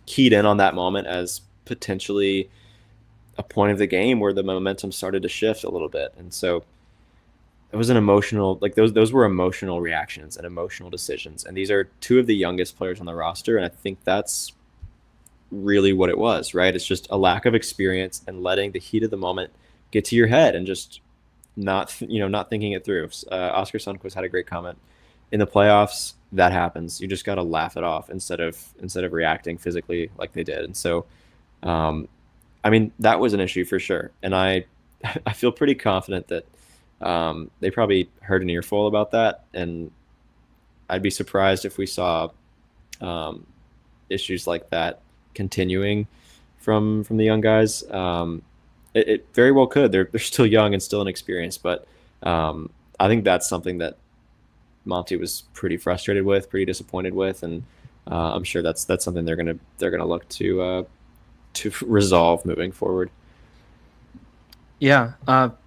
keyed in on that moment as potentially a point of the game where the momentum started to shift a little bit. And so it was an emotional, like those were emotional reactions and emotional decisions. And these are two of the youngest players on the roster. And I think that's really what it was, right? It's just a lack of experience and letting the heat of the moment get to your head and just not thinking it through. Oscar Sundquist had a great comment in the playoffs. That happens. You just got to laugh it off instead of reacting physically like they did. And so, I mean, that was an issue for sure. And I feel pretty confident that they probably heard an earful about that. And I'd be surprised if we saw issues like that continuing from the young guys. It very well could. They're still young and still inexperienced, but I think that's something that Monty was pretty frustrated with, pretty disappointed with, and I'm sure that's something they're gonna look to resolve moving forward. Yeah,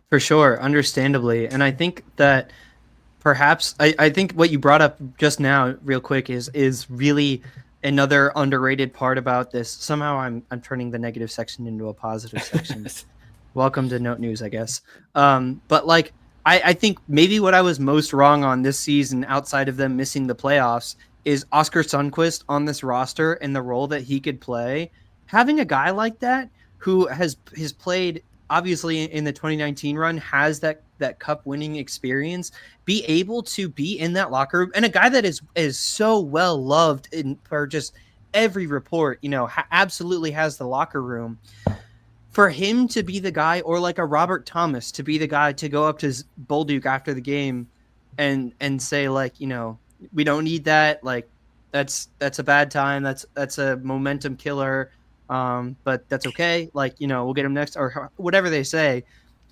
for sure, understandably. And I think that perhaps I think what you brought up just now real quick is really another underrated part about this. Somehow I'm turning the negative section into a positive section. Welcome to Note News, I guess. But like I think maybe what I was most wrong on this season outside of them missing the playoffs is Oscar Sundquist on this roster and the role that he could play. Having a guy like that who has played obviously in the 2019 run, has that cup winning experience, be able to be in that locker room, and a guy that is so well loved in for just every report, absolutely has the locker room. For him to be the guy, or like a Robert Thomas to be the guy to go up to Bolduc after the game and say like, we don't need that. Like that's a bad time. That's a momentum killer. But that's okay. Like, we'll get him next or whatever they say.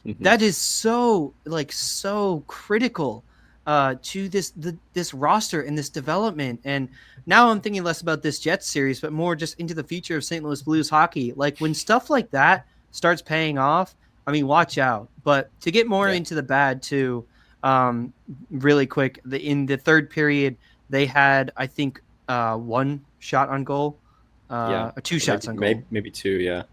Mm-hmm. That is so critical to this roster and this development. And now I'm thinking less about this Jets series, but more just into the future of St. Louis Blues hockey. Like when stuff like that starts paying off, I mean, watch out. But to get more into the bad too, really quick, in the third period, they had, I think, 1 shot on goal. Or 2 shots on goal. Maybe 2, yeah.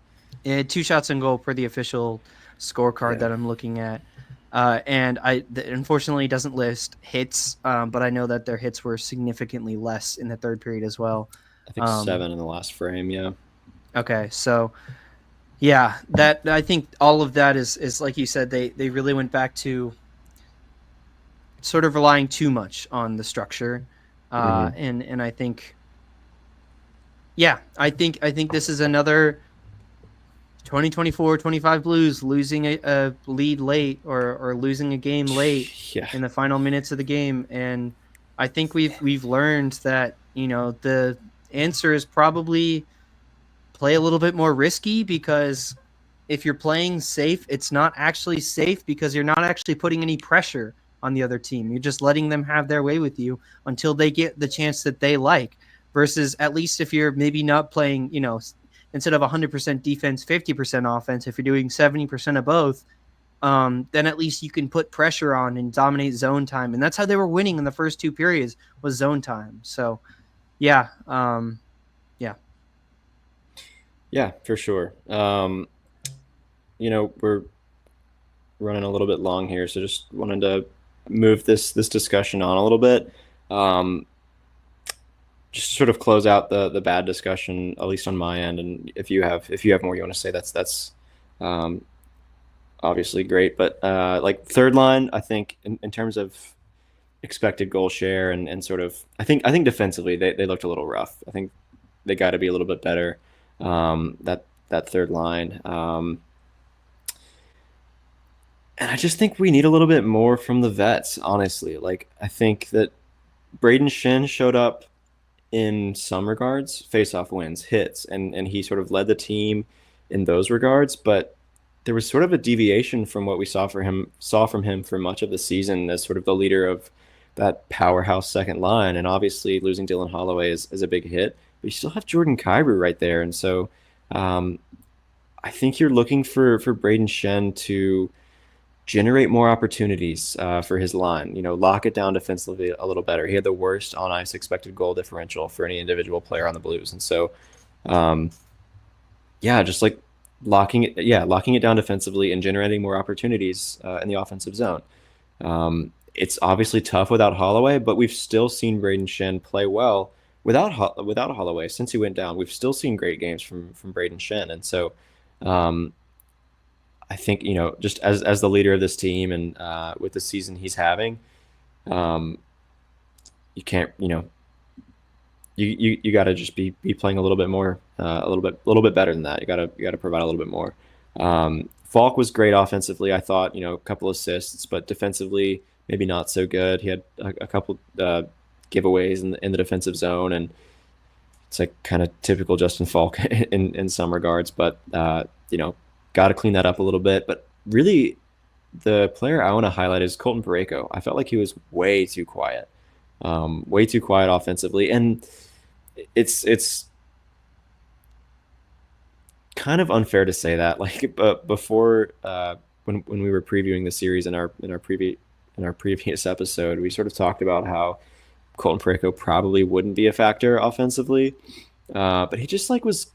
And 2 shots on goal per the official scorecard that I'm looking at. And unfortunately it doesn't list hits, but I know that their hits were significantly less in the third period as well. I think 7 in the last frame, yeah. Okay, so Yeah, that I think all of that is like you said, they really went back to sort of relying too much on the structure, Hmm. and I think yeah, I think this is another 2024-25 Blues losing a lead late or losing a game late Yeah. in the final minutes of the game, and I think we've learned that the answer is probably play a little bit more risky, because if you're playing safe, it's not actually safe because you're not actually putting any pressure on the other team. You're just letting them have their way with you until they get the chance that they like. Versus, at least if you're maybe not playing, instead of 100% defense, 50% offense, if you're doing 70% of both, then at least you can put pressure on and dominate zone time. And that's how they were winning in the first two periods, was zone time. So, yeah, yeah. Yeah, for sure. We're running a little bit long here, so just wanted to move this discussion on a little bit. Um, just to sort of close out the bad discussion, at least on my end. And if you have more you want to say, that's um, obviously great. But like third line, I think in terms of expected goal share and sort of, I think defensively they looked a little rough. I think they got to be a little bit better. That third line. And I just think we need a little bit more from the vets, honestly. Like, I think that Braden Shin showed up in some regards, faceoff wins, hits, and he sort of led the team in those regards. But there was sort of a deviation from what we saw from him for much of the season as sort of the leader of that powerhouse second line. And obviously, losing Dylan Holloway is a big hit, but you still have Jordan Kyrou right there, and so um, I think you're looking for Braden Shen to generate more opportunities for his line. Lock it down defensively a little better. He had the worst on ice expected goal differential for any individual player on the Blues, and so um, yeah, just like locking it down defensively and generating more opportunities in the offensive zone. It's obviously tough without Holloway, but we've still seen Braden Shen play well without Holloway since he went down. We've still seen great games from Braden Shen, and so um, I think just as the leader of this team and with the season he's having, um, you can't you got to just be playing a little bit more, a little bit better than that. You got to provide a little bit more. Falk was great offensively. I thought a couple assists, but defensively maybe not so good. He had a couple giveaways in the defensive zone, and it's like kind of typical Justin Falk in some regards. But got to clean that up a little bit. But really, the player I want to highlight is Colton Parayko. I felt like he was way too quiet offensively, and it's kind of unfair to say that. Like, but before when we were previewing the series in our previous episode, we sort of talked about how Colton Parayko probably wouldn't be a factor offensively, but he just like was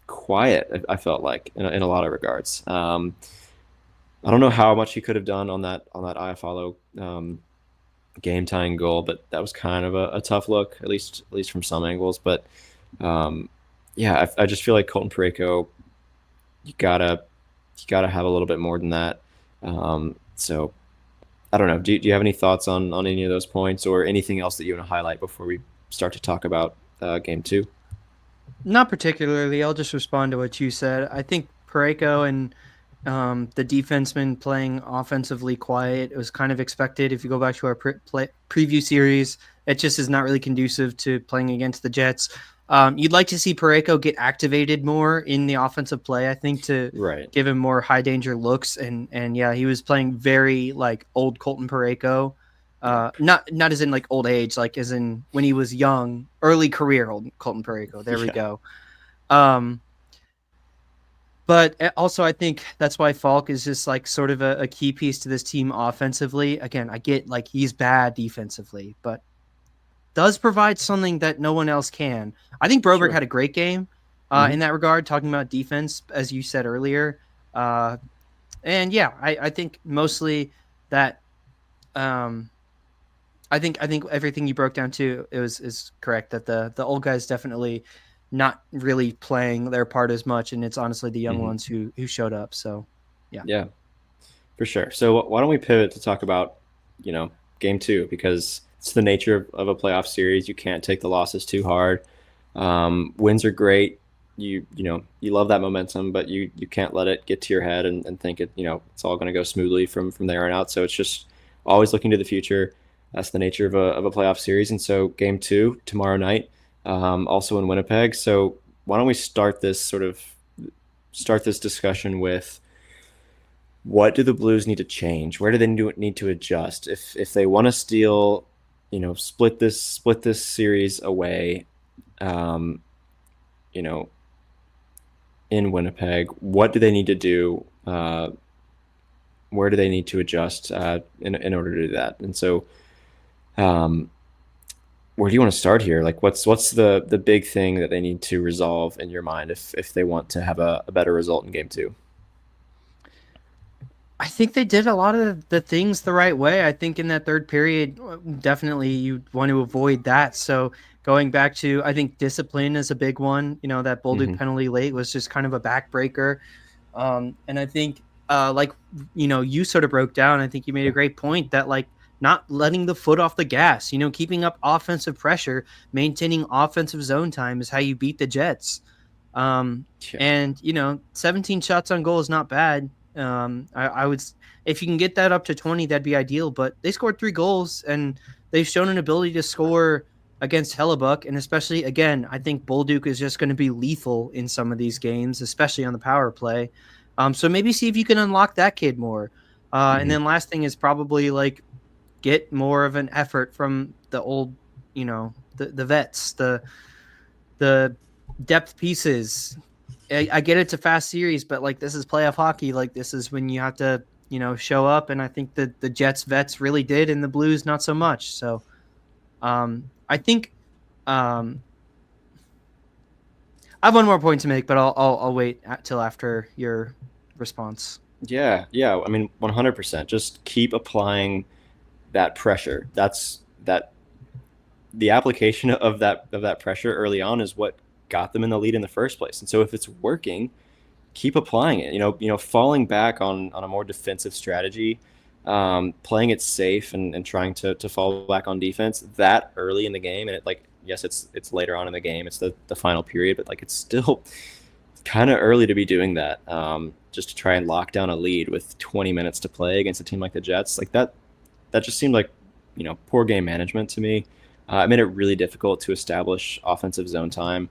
quiet. I felt like in a lot of regards. I don't know how much he could have done on that Iafallo game tying goal, but that was kind of a tough look, at least from some angles. But um, yeah, I just feel like Colton Parayko, you gotta have a little bit more than that. So I don't know. Do you have any thoughts on any of those points or anything else that you want to highlight before we start to talk about game two? Not particularly. I'll just respond to what you said. I think Pareko and the defenseman playing offensively quiet, it was kind of expected. If you go back to our preview series, it just is not really conducive to playing against the Jets. You'd like to see Pareko get activated more in the offensive play, I think, to Right. give him more high danger looks. And yeah, he was playing very like old Colton Pareko. Yeah. Not as in like old age, like as in when he was young, early career old Colton Pareko. There we Yeah. go. Um, but also, I think that's why Falk is just like sort of a key piece to this team offensively. Again, I get like he's bad defensively, but does provide something that no one else can. I think Broberg Sure. had a great game Hmm. in that regard, talking about defense, as you said earlier. Uh, and yeah, I think mostly that. Um, I think everything you broke down to is correct. That the old guys definitely not really playing their part as much, and it's honestly the young Hmm. ones who showed up. So, yeah. Yeah, for sure. So why don't we pivot to talk about, you know, game two, because it's the nature of a playoff series. You can't take the losses too hard. Wins are great. You love that momentum, but you can't let it get to your head and think it's all going to go smoothly from there on out. So it's just always looking to the future. That's the nature of a playoff series. And so game two tomorrow night, also in Winnipeg. So why don't we start this discussion with, what do the Blues need to change? Where do they need to adjust if they want to steal, split this series away, um, you know, in Winnipeg? What do they need to do? Where do they need to adjust in order to do that? And so, um, where do you want to start here? Like, what's the big thing that they need to resolve in your mind if they want to have a better result in game two? I think they did a lot of the things the right way. I think in that third period, definitely you want to avoid that. So going back to, I think discipline is a big one. That Bolduc Hmm. penalty late was just kind of a backbreaker. And I think, like, you sort of broke down, I think you made a great point that, like, not letting the foot off the gas, keeping up offensive pressure, maintaining offensive zone time is how you beat the Jets. Um, Yeah. and 17 shots on goal is not bad. I would, if you can get that up to 20, that'd be ideal. But they scored 3 goals, and they've shown an ability to score against Hellebuck, and especially again, I think Bolduc is just going to be lethal in some of these games, especially on the power play. So maybe see if you can unlock that kid more. And Hmm. then last thing is probably like get more of an effort from the old, the vets, the depth pieces. I get it's a fast series, but like this is playoff hockey. Like this is when you have to, show up. And I think that the Jets vets really did, and the Blues not so much. So I think um, I have one more point to make, but I'll wait till after your response. Yeah. I mean, 100%. Just keep applying that pressure. That the application of that pressure early on is what got them in the lead in the first place. And so if it's working, keep applying it. Falling back on a more defensive strategy, playing it safe and trying to fall back on defense that early in the game. And yes, it's later on in the game. It's the final period, but like it's still kind of early to be doing that. Just to try and lock down a lead with 20 minutes to play against a team like the Jets, like that just seemed like poor game management to me. It made it really difficult to establish offensive zone time.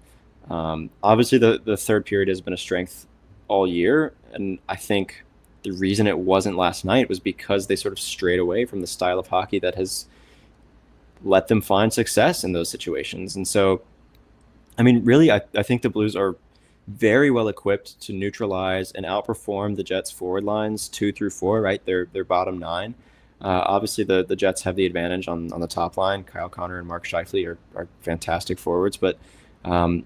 Obviously, the third period has been a strength all year, and I think the reason it wasn't last night was because they sort of strayed away from the style of hockey that has let them find success in those situations. And so, I mean, really, I think the Blues are very well equipped to neutralize and outperform the Jets' forward lines 2 through 4. Right, their bottom nine. Obviously, the Jets have the advantage on the top line. Kyle Connor and Mark Scheifele are fantastic forwards, but um,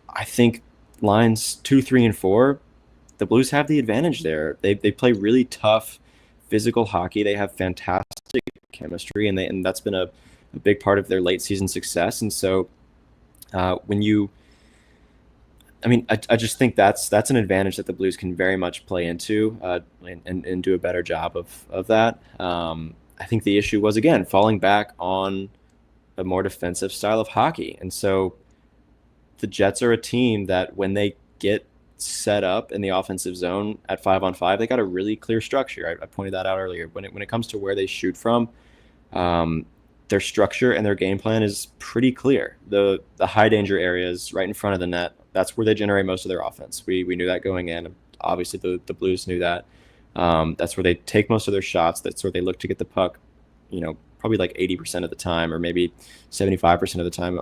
I think lines 2, 3, and 4, the Blues have the advantage there. They play really tough, physical hockey. They have fantastic chemistry, and that's been a big part of their late season success. And so when you I mean, I just think that's an advantage that the Blues can very much play into, and do a better job of that. I think the issue was, again, falling back on a more defensive style of hockey. And so the Jets are a team that when they get set up in the offensive zone at 5-on-5, they got a really clear structure. I pointed that out earlier. When it comes to where they shoot from, um, their structure and their game plan is pretty clear. The high danger areas right in front of the net, that's where they generate most of their offense. We knew that going in. Obviously, the Blues knew that. That's where they take most of their shots. That's where they look to get the puck, probably like 80% of the time, or maybe 75% of the time,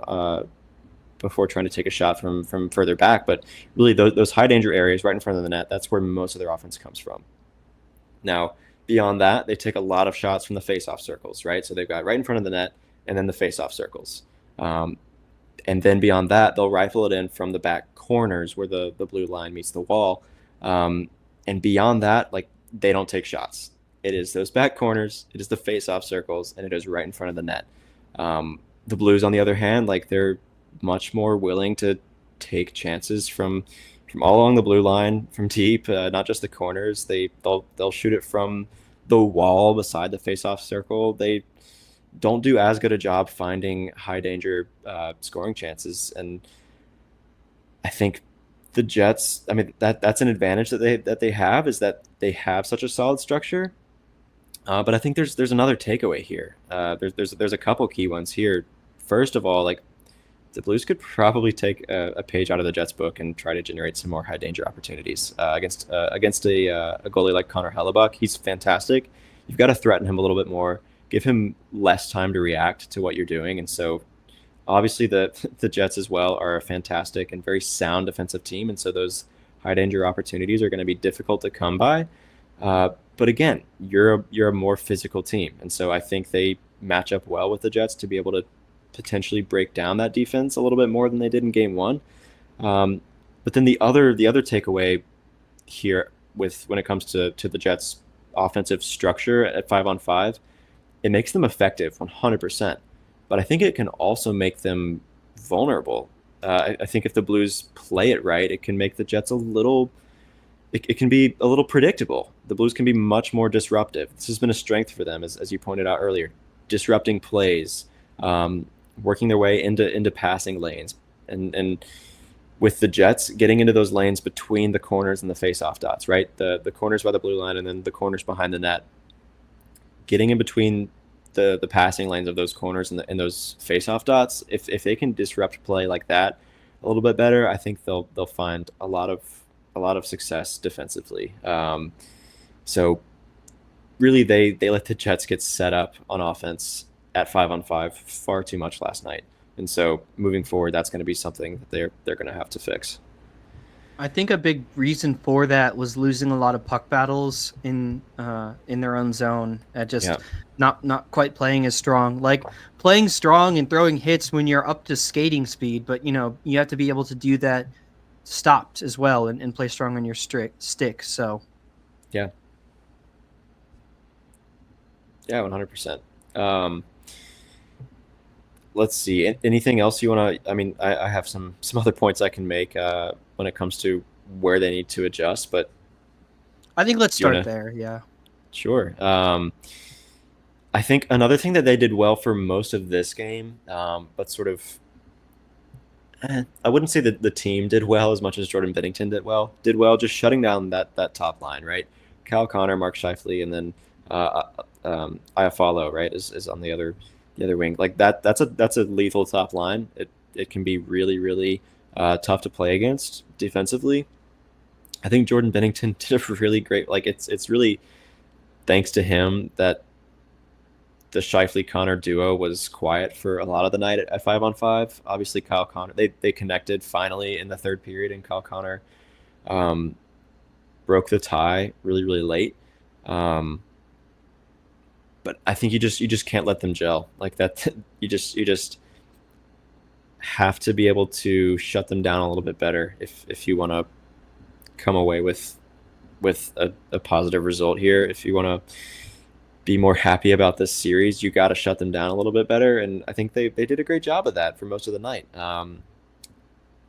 before trying to take a shot from further back. But really, those high danger areas right in front of the net, that's where most of their offense comes from. Now, beyond that, they take a lot of shots from the face-off circles, right? So they've got right in front of the net and then the face-off circles. Um, and then beyond that, they'll rifle it in from the back corners where the blue line meets the wall. And beyond that, like, they don't take shots. It is those back corners, it is the face-off circles, and it is right in front of the net. The Blues, on the other hand, like, they're much more willing to take chances from all along the blue line, from deep, not just the corners. They'll shoot it from the wall beside the faceoff circle. They don't do as good a job finding high danger scoring chances, and I think the Jets. I mean, that's an advantage that they have, is that they have such a solid structure. But I think there's another takeaway here. There's a couple key ones here. First of all, like, the Blues could probably take a page out of the Jets book and try to generate some more high danger opportunities against a goalie like Connor Hellebuck. He's fantastic. You've got to threaten him a little bit more, give him less time to react to what you're doing, and so obviously the Jets as well are a fantastic and very sound defensive team, and so those high danger opportunities are going to be difficult to come by. But again, you're a more physical team, and so I think they match up well with the Jets to be able to potentially break down that defense a little bit more than they did in Game 1. But then the other takeaway here when it comes to the Jets' offensive structure at 5-on-5, it makes them effective 100%. But I think it can also make them vulnerable. I think if the Blues play it right, it can make the Jets it can be a little predictable. The Blues can be much more disruptive. This has been a strength for them, as you pointed out earlier, disrupting plays, working their way into passing lanes, and with the Jets getting into those lanes between the corners and the face-off dots, right? The corners by the blue line and then the corners behind the net. Getting in between the passing lanes of those corners and those face-off dots, if they can disrupt play like that a little bit better, I think they'll find a lot of success defensively. So really, they let the Jets get set up on offense at 5-on-5 far too much last night, and so moving forward, that's going to be something that they're going to have to fix. I think a big reason for that was losing a lot of puck battles in their own zone, at just not quite playing as strong. Like, playing strong and throwing hits when you're up to skating speed, but you have to be able to do that stopped as well and play strong on your stick. So yeah 100%. Let's see. Anything else you want to? I mean, I have some other points I can make when it comes to where they need to adjust, but I think let's start there. Yeah. Sure. I think another thing that they did well for most of this game, but sort of, I wouldn't say that the team did well as much as Jordan Binnington did well, just shutting down that top line, right? Kyle Connor, Mark Scheifele, and then Iafallo, right, is on the other wing. Like that's a lethal top line. It can be really, really tough to play against defensively. I think Jordan Binnington did a really great, like, it's really thanks to him that the Scheifele Connor duo was quiet for a lot of the night at 5-on-5. Obviously, Kyle Connor, they connected finally in the third period, and Kyle Connor broke the tie really, really late. But I think you just can't let them gel like that. You just have to be able to shut them down a little bit better if you want to come away with a positive result here. If you want to be more happy about this series, you got to shut them down a little bit better, and I think they did a great job of that for most of the night.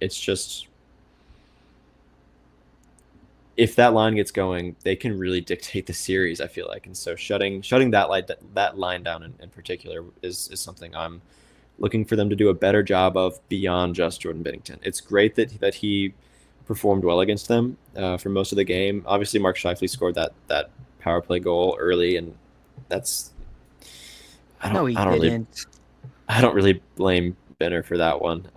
It's just, if that line gets going, they can really dictate the series, I feel like. And so shutting that line down in particular is something I'm looking for them to do a better job of beyond just Jordan Binnington. It's great that he performed well against them for most of the game. Obviously, Mark Scheifele scored that power play goal early, and that's I don't really blame Benner for that one.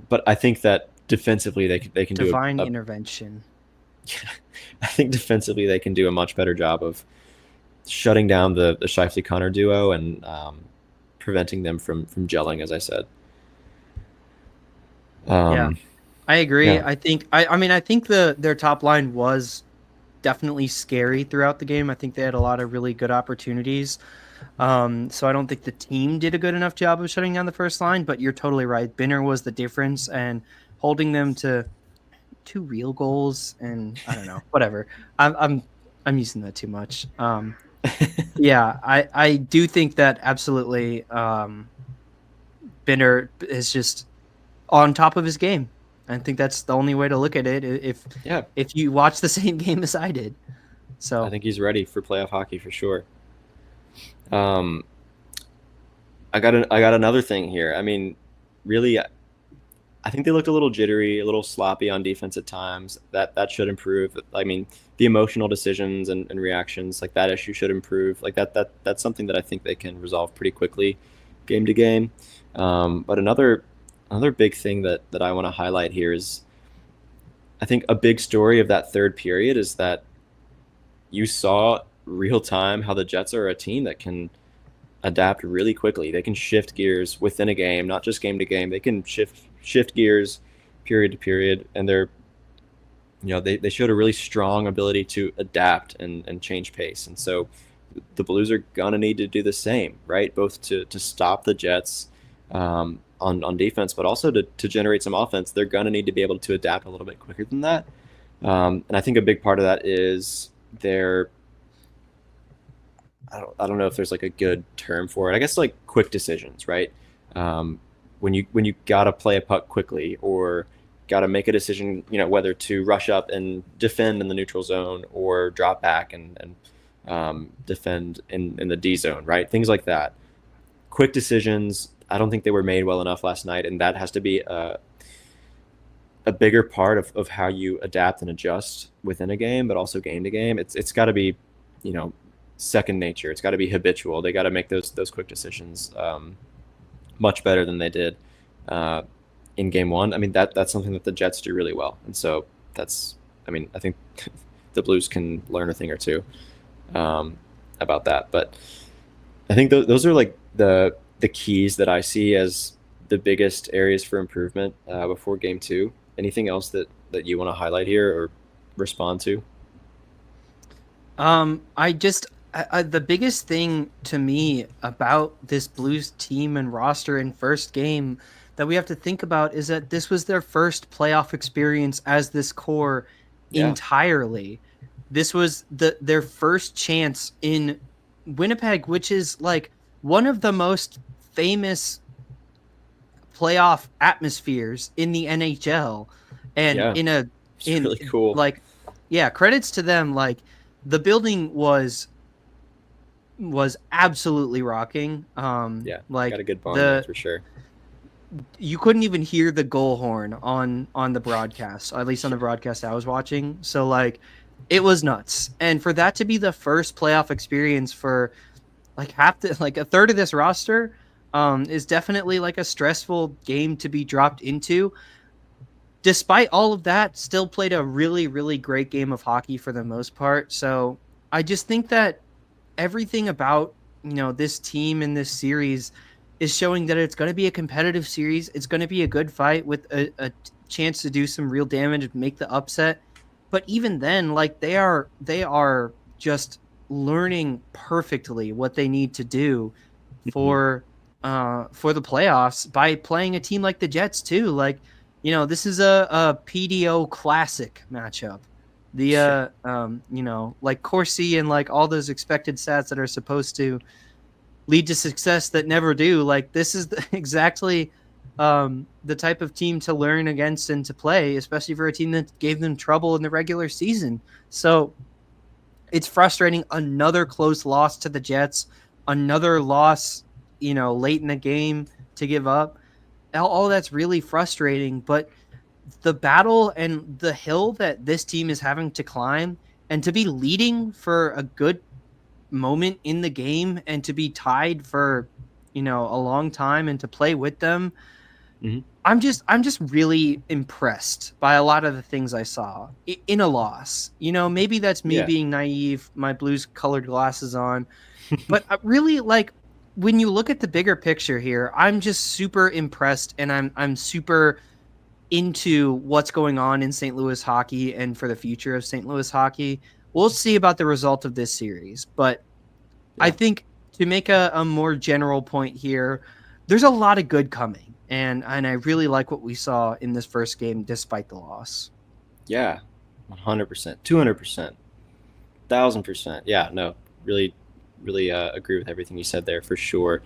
But I think that defensively they can do divine intervention. Yeah, I think defensively they can do a much better job of shutting down the Scheifele Connor duo and preventing them from gelling, as I said. Yeah, I agree. Yeah. I think I think their top line was definitely scary throughout the game. I think they had a lot of really good opportunities. So I don't think the team did a good enough job of shutting down the first line, but you're totally right. Binner was the difference, and holding them to 2 real goals, and I don't know, whatever. I'm using that too much. Yeah, I do think that absolutely. Binner is just on top of his game. I think that's the only way to look at it. Yeah, If you watch the same game as I did, I so think he's ready for playoff hockey for sure. Um, I got another thing here. I mean, really, I think they looked a little jittery, a little sloppy on defense at times. That should improve. I mean, the emotional decisions and reactions, like that issue should improve. Like that's something that I think they can resolve pretty quickly, game to game. But another big thing that I want to highlight here is I think a big story of that third period is that you saw real time how the Jets are a team that can adapt really quickly. They can shift gears within a game, not just game to game. They can shift gears period to period, and they showed a really strong ability to adapt and change pace. And so the Blues are gonna need to do the same, right? Both to stop the Jets on defense, but also to generate some offense. They're gonna need to be able to adapt a little bit quicker than that. And I think a big part of that is their I don't know if there's like a good term for it. I guess like quick decisions, right? Um, when you gotta play a puck quickly or gotta make a decision, whether to rush up and defend in the neutral zone or drop back and defend in the D zone, right? Things like that. Quick decisions. I don't think they were made well enough last night, and that has to be a bigger part of how you adapt and adjust within a game, but also game to game. It's got to be, you know, second nature. It's got to be habitual. They got to make those quick decisions much better than they did in game one. I mean that's something that the Jets do really well, and so I think the Blues can learn a thing or two about that. But I think those are like the keys that I see as the biggest areas for improvement before game two. Anything else that you want to highlight here or respond to? The biggest thing to me about this Blues team and roster in first game that we have to think about is that this was their first playoff experience as this core Yeah, entirely. This was their first chance in Winnipeg, which is like one of the most famous playoff atmospheres in the NHL, and yeah, it's in really cool. like yeah, credits to them. Like the building was absolutely rocking. Yeah, got Like a good barn there the for sure. you couldn't even hear the goal horn on the broadcast, at least on the broadcast I was watching. So like it was nuts. And for that to be the first playoff experience for like a third of this roster is definitely like a stressful game to be dropped into. Despite all of that, still played a really, really great game of hockey for the most part. So I just think that everything about this team in this series is showing that it's going to be a competitive series. It's going to be a good fight with a chance to do some real damage and make the upset. But even then, like they are just learning perfectly what they need to do Mhm. for the playoffs by playing a team like the Jets too. Like, this is a PDO classic matchup. The Yeah, like Corsi and like all those expected stats that are supposed to lead to success that never do. Like this is exactly the type of team to learn against and to play, especially for a team that gave them trouble in the regular season. So it's frustrating. Another close loss to the Jets, another loss, late in the game to give up. All that's really frustrating, but the battle and the hill that this team is having to climb and to be leading for a good moment in the game and to be tied for, a long time and to play with them. hmm I'm just really impressed by a lot of the things I saw in a loss. Maybe that's me yeah, being naive, my blues colored glasses on, but really like when you look at the bigger picture here, I'm just super impressed and I'm super into what's going on in St. Louis hockey and for the future of St. Louis hockey. We'll see about the result of this series, but I yeah, think to make a more general point here, there's a lot of good coming, and I really like what we saw in this first game despite the loss. yeah. 100%, 200%, 1,000%. Yeah, no, really, really agree with everything you said there for sure.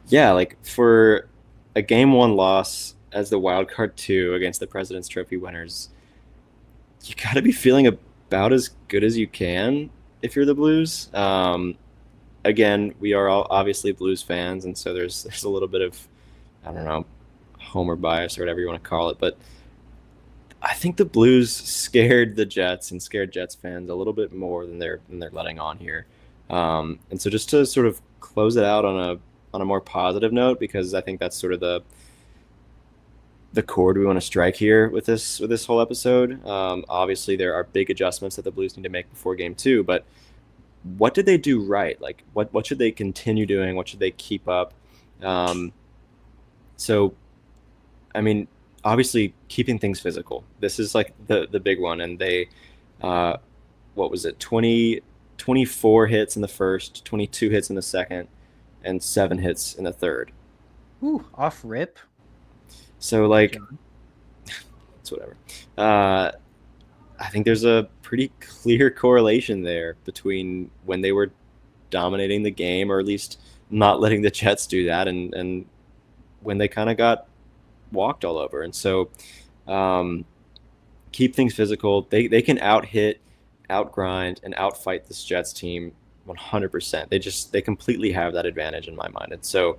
Yeah, like for a game one loss, as the wild card 2 against the President's Trophy winners, you got to be feeling about as good as you can if you're the Blues. Again, we are all obviously Blues fans, and so there's a little bit of, I don't know, homer bias or whatever you want to call it, but I think the Blues scared the Jets and scared Jets fans a little bit more than they're letting on here. And so just to sort of close it out on a more positive note, because I think that's sort of the chord we want to strike here with this whole episode. Obviously, there are big adjustments that the Blues need to make before Game 2, but what did they do right? Like, what should they continue doing? What should they keep up? Um, so, I mean, obviously, keeping things physical. This is like the big one, and they, uh, what was it, 24 hits in the first, 22 hits in the second, and 7 hits in the third. Ooh, off rip. So, like, it's whatever. Uh, I think there's a pretty clear correlation there between when they were dominating the game, or at least not letting the Jets do that, and when they kind of got walked all over. And so, um, keep things physical. They can out hit, out grind, and out fight this Jets team 100%. They completely have that advantage in my mind. And so,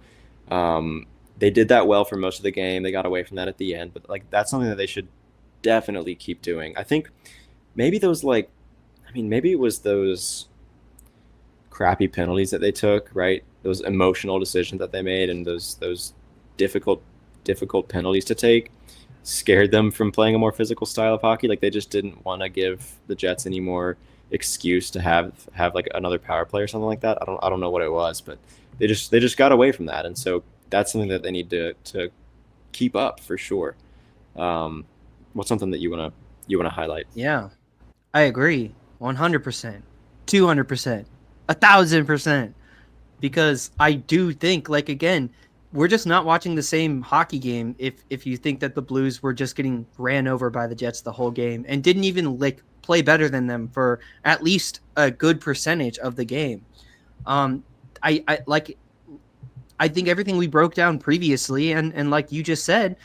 um, they did that well for most of the game. They got away from that at the end, but like that's something that they should definitely keep doing. I think maybe those like, I mean, maybe it was those crappy penalties that they took, right? Those emotional decisions that they made, and those difficult difficult penalties to take scared them from playing a more physical style of hockey. Like they just didn't want to give the Jets any more excuse to have like another power play or something like that. I don't know what it was, but they just got away from that, and so that's something that they need to keep up for sure. Um, what's something that you wanna highlight? Yeah, I agree. 100%, 200%, 1,000%. Because I do think, like, again, we're just not watching the same hockey game if you think that the Blues were just getting ran over by the Jets the whole game and didn't even like play better than them for at least a good percentage of the game. Um, I think everything we broke down previously, and like you just said,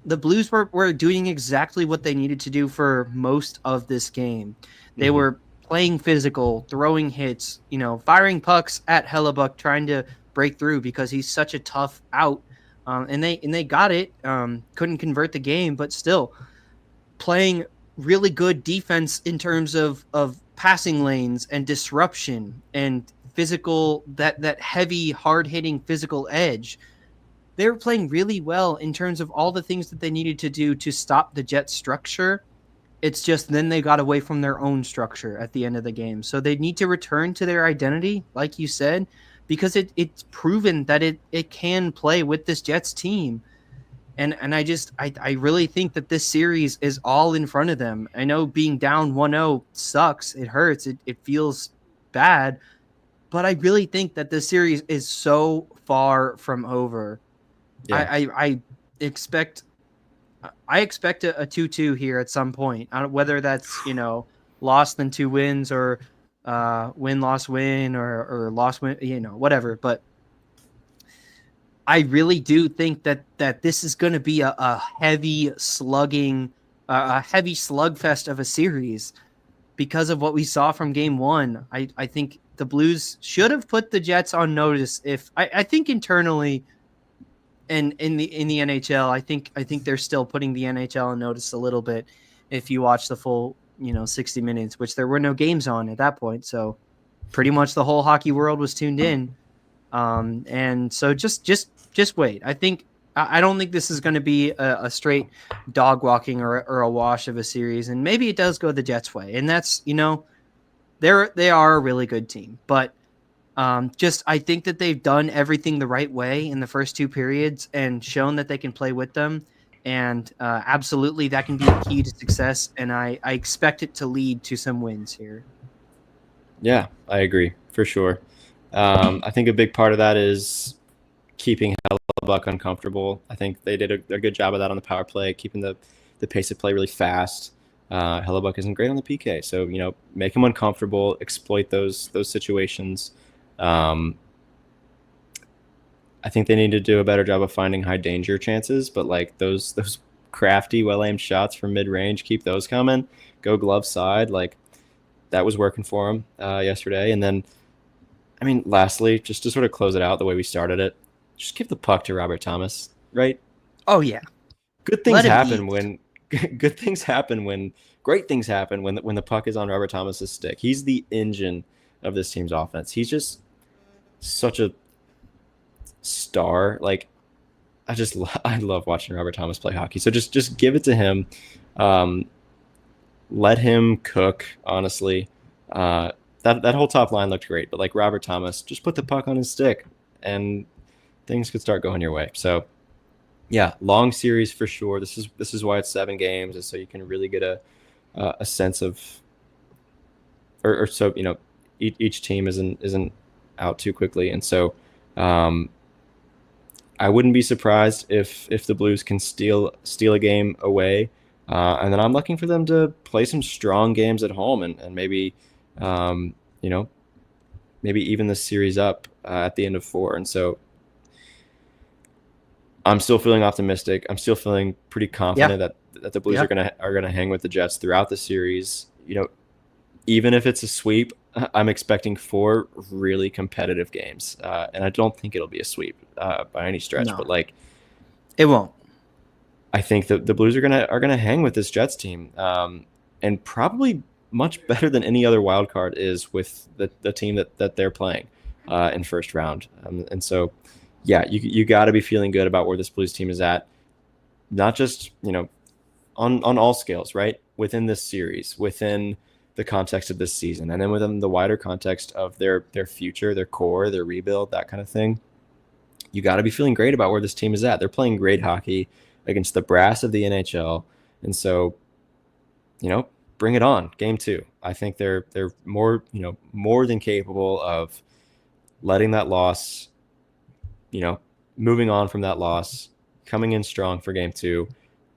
the Blues were doing exactly what they needed to do for most of this game. They Hmm. were playing physical, throwing hits, firing pucks at Hellebuck, trying to break through because he's such a tough out. And they got it. Couldn't convert the game, but still playing really good defense in terms of passing lanes and disruption and physical, that heavy, hard hitting physical edge. They were playing really well in terms of all the things that they needed to do to stop the Jets structure. It's just then they got away from their own structure at the end of the game. So they need to return to their identity, like you said, because it's proven that it can play with this Jets team. And I really think that this series is all in front of them. I know being down 1-0 sucks. It hurts. It feels bad. But I really think that this series is so far from over. Yeah. I expect I expect a 2-2 here at some point. Whether that's, loss than 2 wins, or win loss win, or loss win, whatever. But I really do think that this is going to be a heavy slugging, a heavy slugfest of a series because of what we saw from game one. I think the Blues should have put the Jets on notice. If I think internally, and in the NHL, I think they're still putting the NHL on notice a little bit. If you watch the full 60 minutes, which there were no games on at that point, so pretty much the whole hockey world was tuned in. And so just wait. I don't think this is going to be a straight dog walking or a wash of a series, and maybe it does go the Jets' way, and that's they are a really good team, but I think that they've done everything the right way in the first two periods and shown that they can play with them. And absolutely, that can be a key to success. And I expect it to lead to some wins here. Yeah, I agree for sure. I think a big part of that is keeping Hellebuck uncomfortable. I think they did a good job of that on the power play, keeping the pace of play really fast. Hellebuck isn't great on the PK, so make him uncomfortable, exploit those situations. Um, I think they need to do a better job of finding high danger chances, but like those crafty, well aimed shots from mid range, keep those coming. Go glove side, like that was working for him yesterday. And then, I mean, lastly, just to sort of close it out the way we started it, just give the puck to Robert Thomas, right? Oh yeah, Good things let him happen eat. when good things happen when great things happen when the puck is on Robert Thomas's stick. He's the engine of this team's offense. He's just such a star. Like I love watching Robert Thomas play hockey. So just give it to him. Um, let him cook. Honestly, that whole top line looked great, but like Robert Thomas, just put the puck on his stick, and things could start going your way. So yeah, long series for sure. This is why it's 7 games, is so you can really get a sense of, or so each team isn't out too quickly, and so um, I wouldn't be surprised if the Blues can steal a game away, and then I'm looking for them to play some strong games at home and maybe um, you know maybe even the series up at the end of 4. And so I'm still feeling optimistic. I'm still feeling pretty Yeah, confident that the Blues yeah, are gonna hang with the Jets throughout the series. Even if it's a sweep, I'm expecting 4 really competitive games, and I don't think it'll be a sweep by any stretch. no, But like, it won't. I think the Blues are gonna hang with this Jets team, and probably much better than any other wild card is with the team that they're playing in first round. And so, yeah, you got to be feeling good about where this Blues team is at, not just on all scales, right? Within this series, within the context of this season, and then within the wider context of their future, their core, their rebuild, that kind of thing. You got to be feeling great about where this team is at. They're playing great hockey against the brass of the NHL, and so you know, bring it on. Game 2. I think they're more than capable of letting that loss, you know, moving on from that loss, coming in strong for game 2,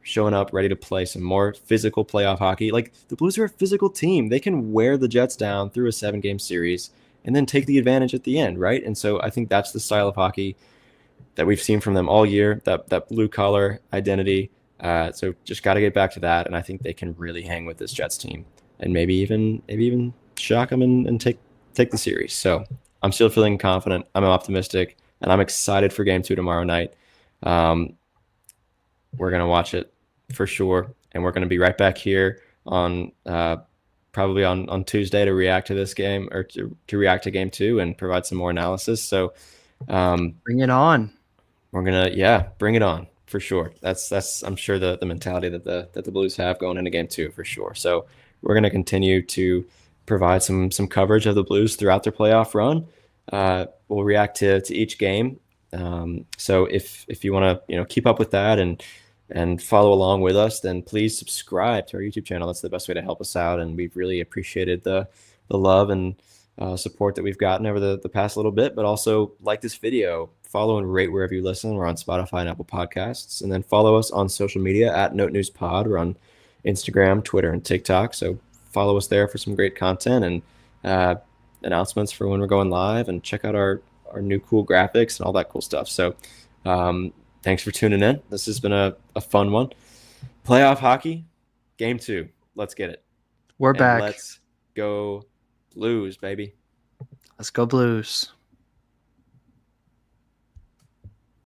showing up ready to play some more physical playoff hockey. Like the Blues are a physical team. They can wear the Jets down through a 7-game series and then take the advantage at the end, right? And so I think that's the style of hockey that we've seen from them all year, that blue collar identity. So just got to get back to that, and I think they can really hang with this Jets team, and maybe even shock them and take the series. So I'm still feeling confident. I'm optimistic, and I'm excited for Game 2 tomorrow night. Um, we're gonna watch it for sure, and we're gonna be right back here on probably on Tuesday to react to this game, or to react to Game 2 and provide some more analysis. So Bring it on. we're gonna, yeah, bring it on for sure. That's I'm sure the mentality that the Blues have going into Game 2 for sure. So we're gonna continue to provide some coverage of the Blues throughout their playoff run. We'll react to each game. So if you want to keep up with that and follow along with us, then please subscribe to our YouTube channel. That's the best way to help us out, and we've really appreciated the love and support that we've gotten over the past little bit. But also like this video, follow and rate wherever you listen. We're on Spotify and Apple Podcasts, and then follow us on social media at Note News Pod. We're on Instagram, Twitter, and TikTok. So follow us there for some great content and announcements for when we're going live, and check out our new cool graphics and all that cool stuff. So thanks for tuning in. This has been a fun one. Playoff hockey, Game 2. Let's get it. We're And back. let's go Blues, baby. Let's go Blues.